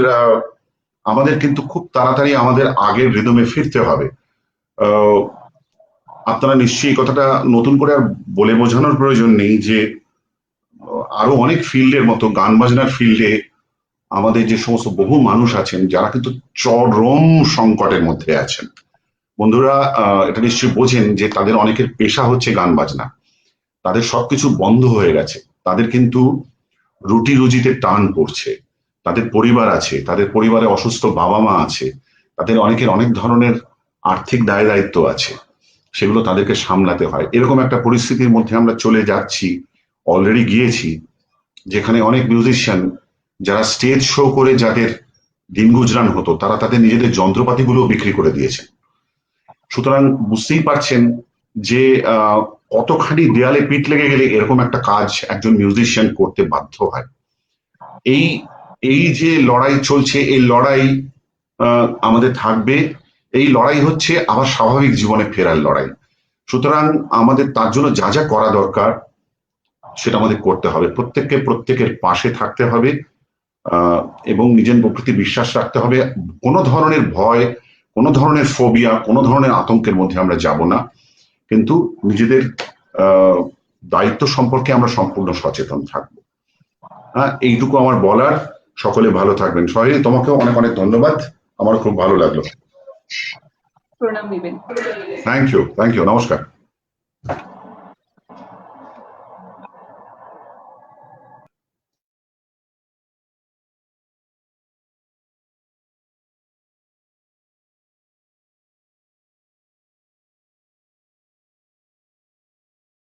আমাদের কিন্তু খুব তাড়াতাড়ি আমাদের আগের রিদমে ফিরতে হবে। আপনারা নিশ্চয়ই কথাটা নতুন করে আর বলে বোঝানোর প্রয়োজন নেই যে আরো অনেক ফিল্ডের মতো গান বাজনার ফিল্ডে আমাদের যে সমস্ত বহু মানুষ আছেন যারা কিন্তু চরম সংকটের মধ্যে আছেন। বন্ধুরা, এটা নিশ্চয়ই বোঝেন যে তাদের অনেকের পেশা হচ্ছে গান বাজনা, তাদের সবকিছু বন্ধ হয়ে গেছে, তাদের কিন্তু রুটি রুজিতে টান পড়ছে, তাদের পরিবার আছে, তাদের পরিবারে অসুস্থ বাবা মা আছে, তাদের অনেকের অনেক ধরনের আর্থিক দায় দায়িত্ব আছে, সেগুলো তাদেরকে সামলাতে হয়। এরকম একটা পরিস্থিতির মধ্যে আমরা চলে যাচ্ছি, অলরেডি গিয়েছি, যেখানে অনেক মিউজিশিয়ান যারা স্টেজ শো করে যাদের দিন গুজরান হতো তারা তাদের নিজেদের যন্ত্রপাতিগুলো বিক্রি করে দিয়েছেন। সুতরাং বুঝতেই পারছেন যে কতখানি দেয়ালে পিঠ লেগে গেলে এরকম একটা কাজ একজন মিউজিশিয়ান করতে বাধ্য হয়। এই যে লড়াই চলছে, এই লড়াই আমাদের থাকবে। এই লড়াই হচ্ছে আবার স্বাভাবিক জীবনে ফেরার লড়াই। সুতরাং আমাদের তার জন্য যা যা করা দরকার সেটা আমাদের করতে হবে। প্রত্যেককে প্রত্যেকের পাশে থাকতে হবে এবং নিজের প্রতি বিশ্বাস রাখতে হবে। কোনো ধরনের ভয়, কোনো ধরনের ফোবিয়া, কোনো ধরনের আতঙ্কের মধ্যে আমরা যাব না, কিন্তু নিজেদের দায়িত্ব সম্পর্কে আমরা সম্পূর্ণ সচেতন থাকবো। হ্যাঁ, এইটুকু আমার বলার। সকলে ভালো থাকবেন। সহেলি, তোমাকেও অনেক অনেক ধন্যবাদ, আমার খুব ভালো লাগলো। প্রণাম দিবেন। থ্যাংক ইউ, নমস্কার।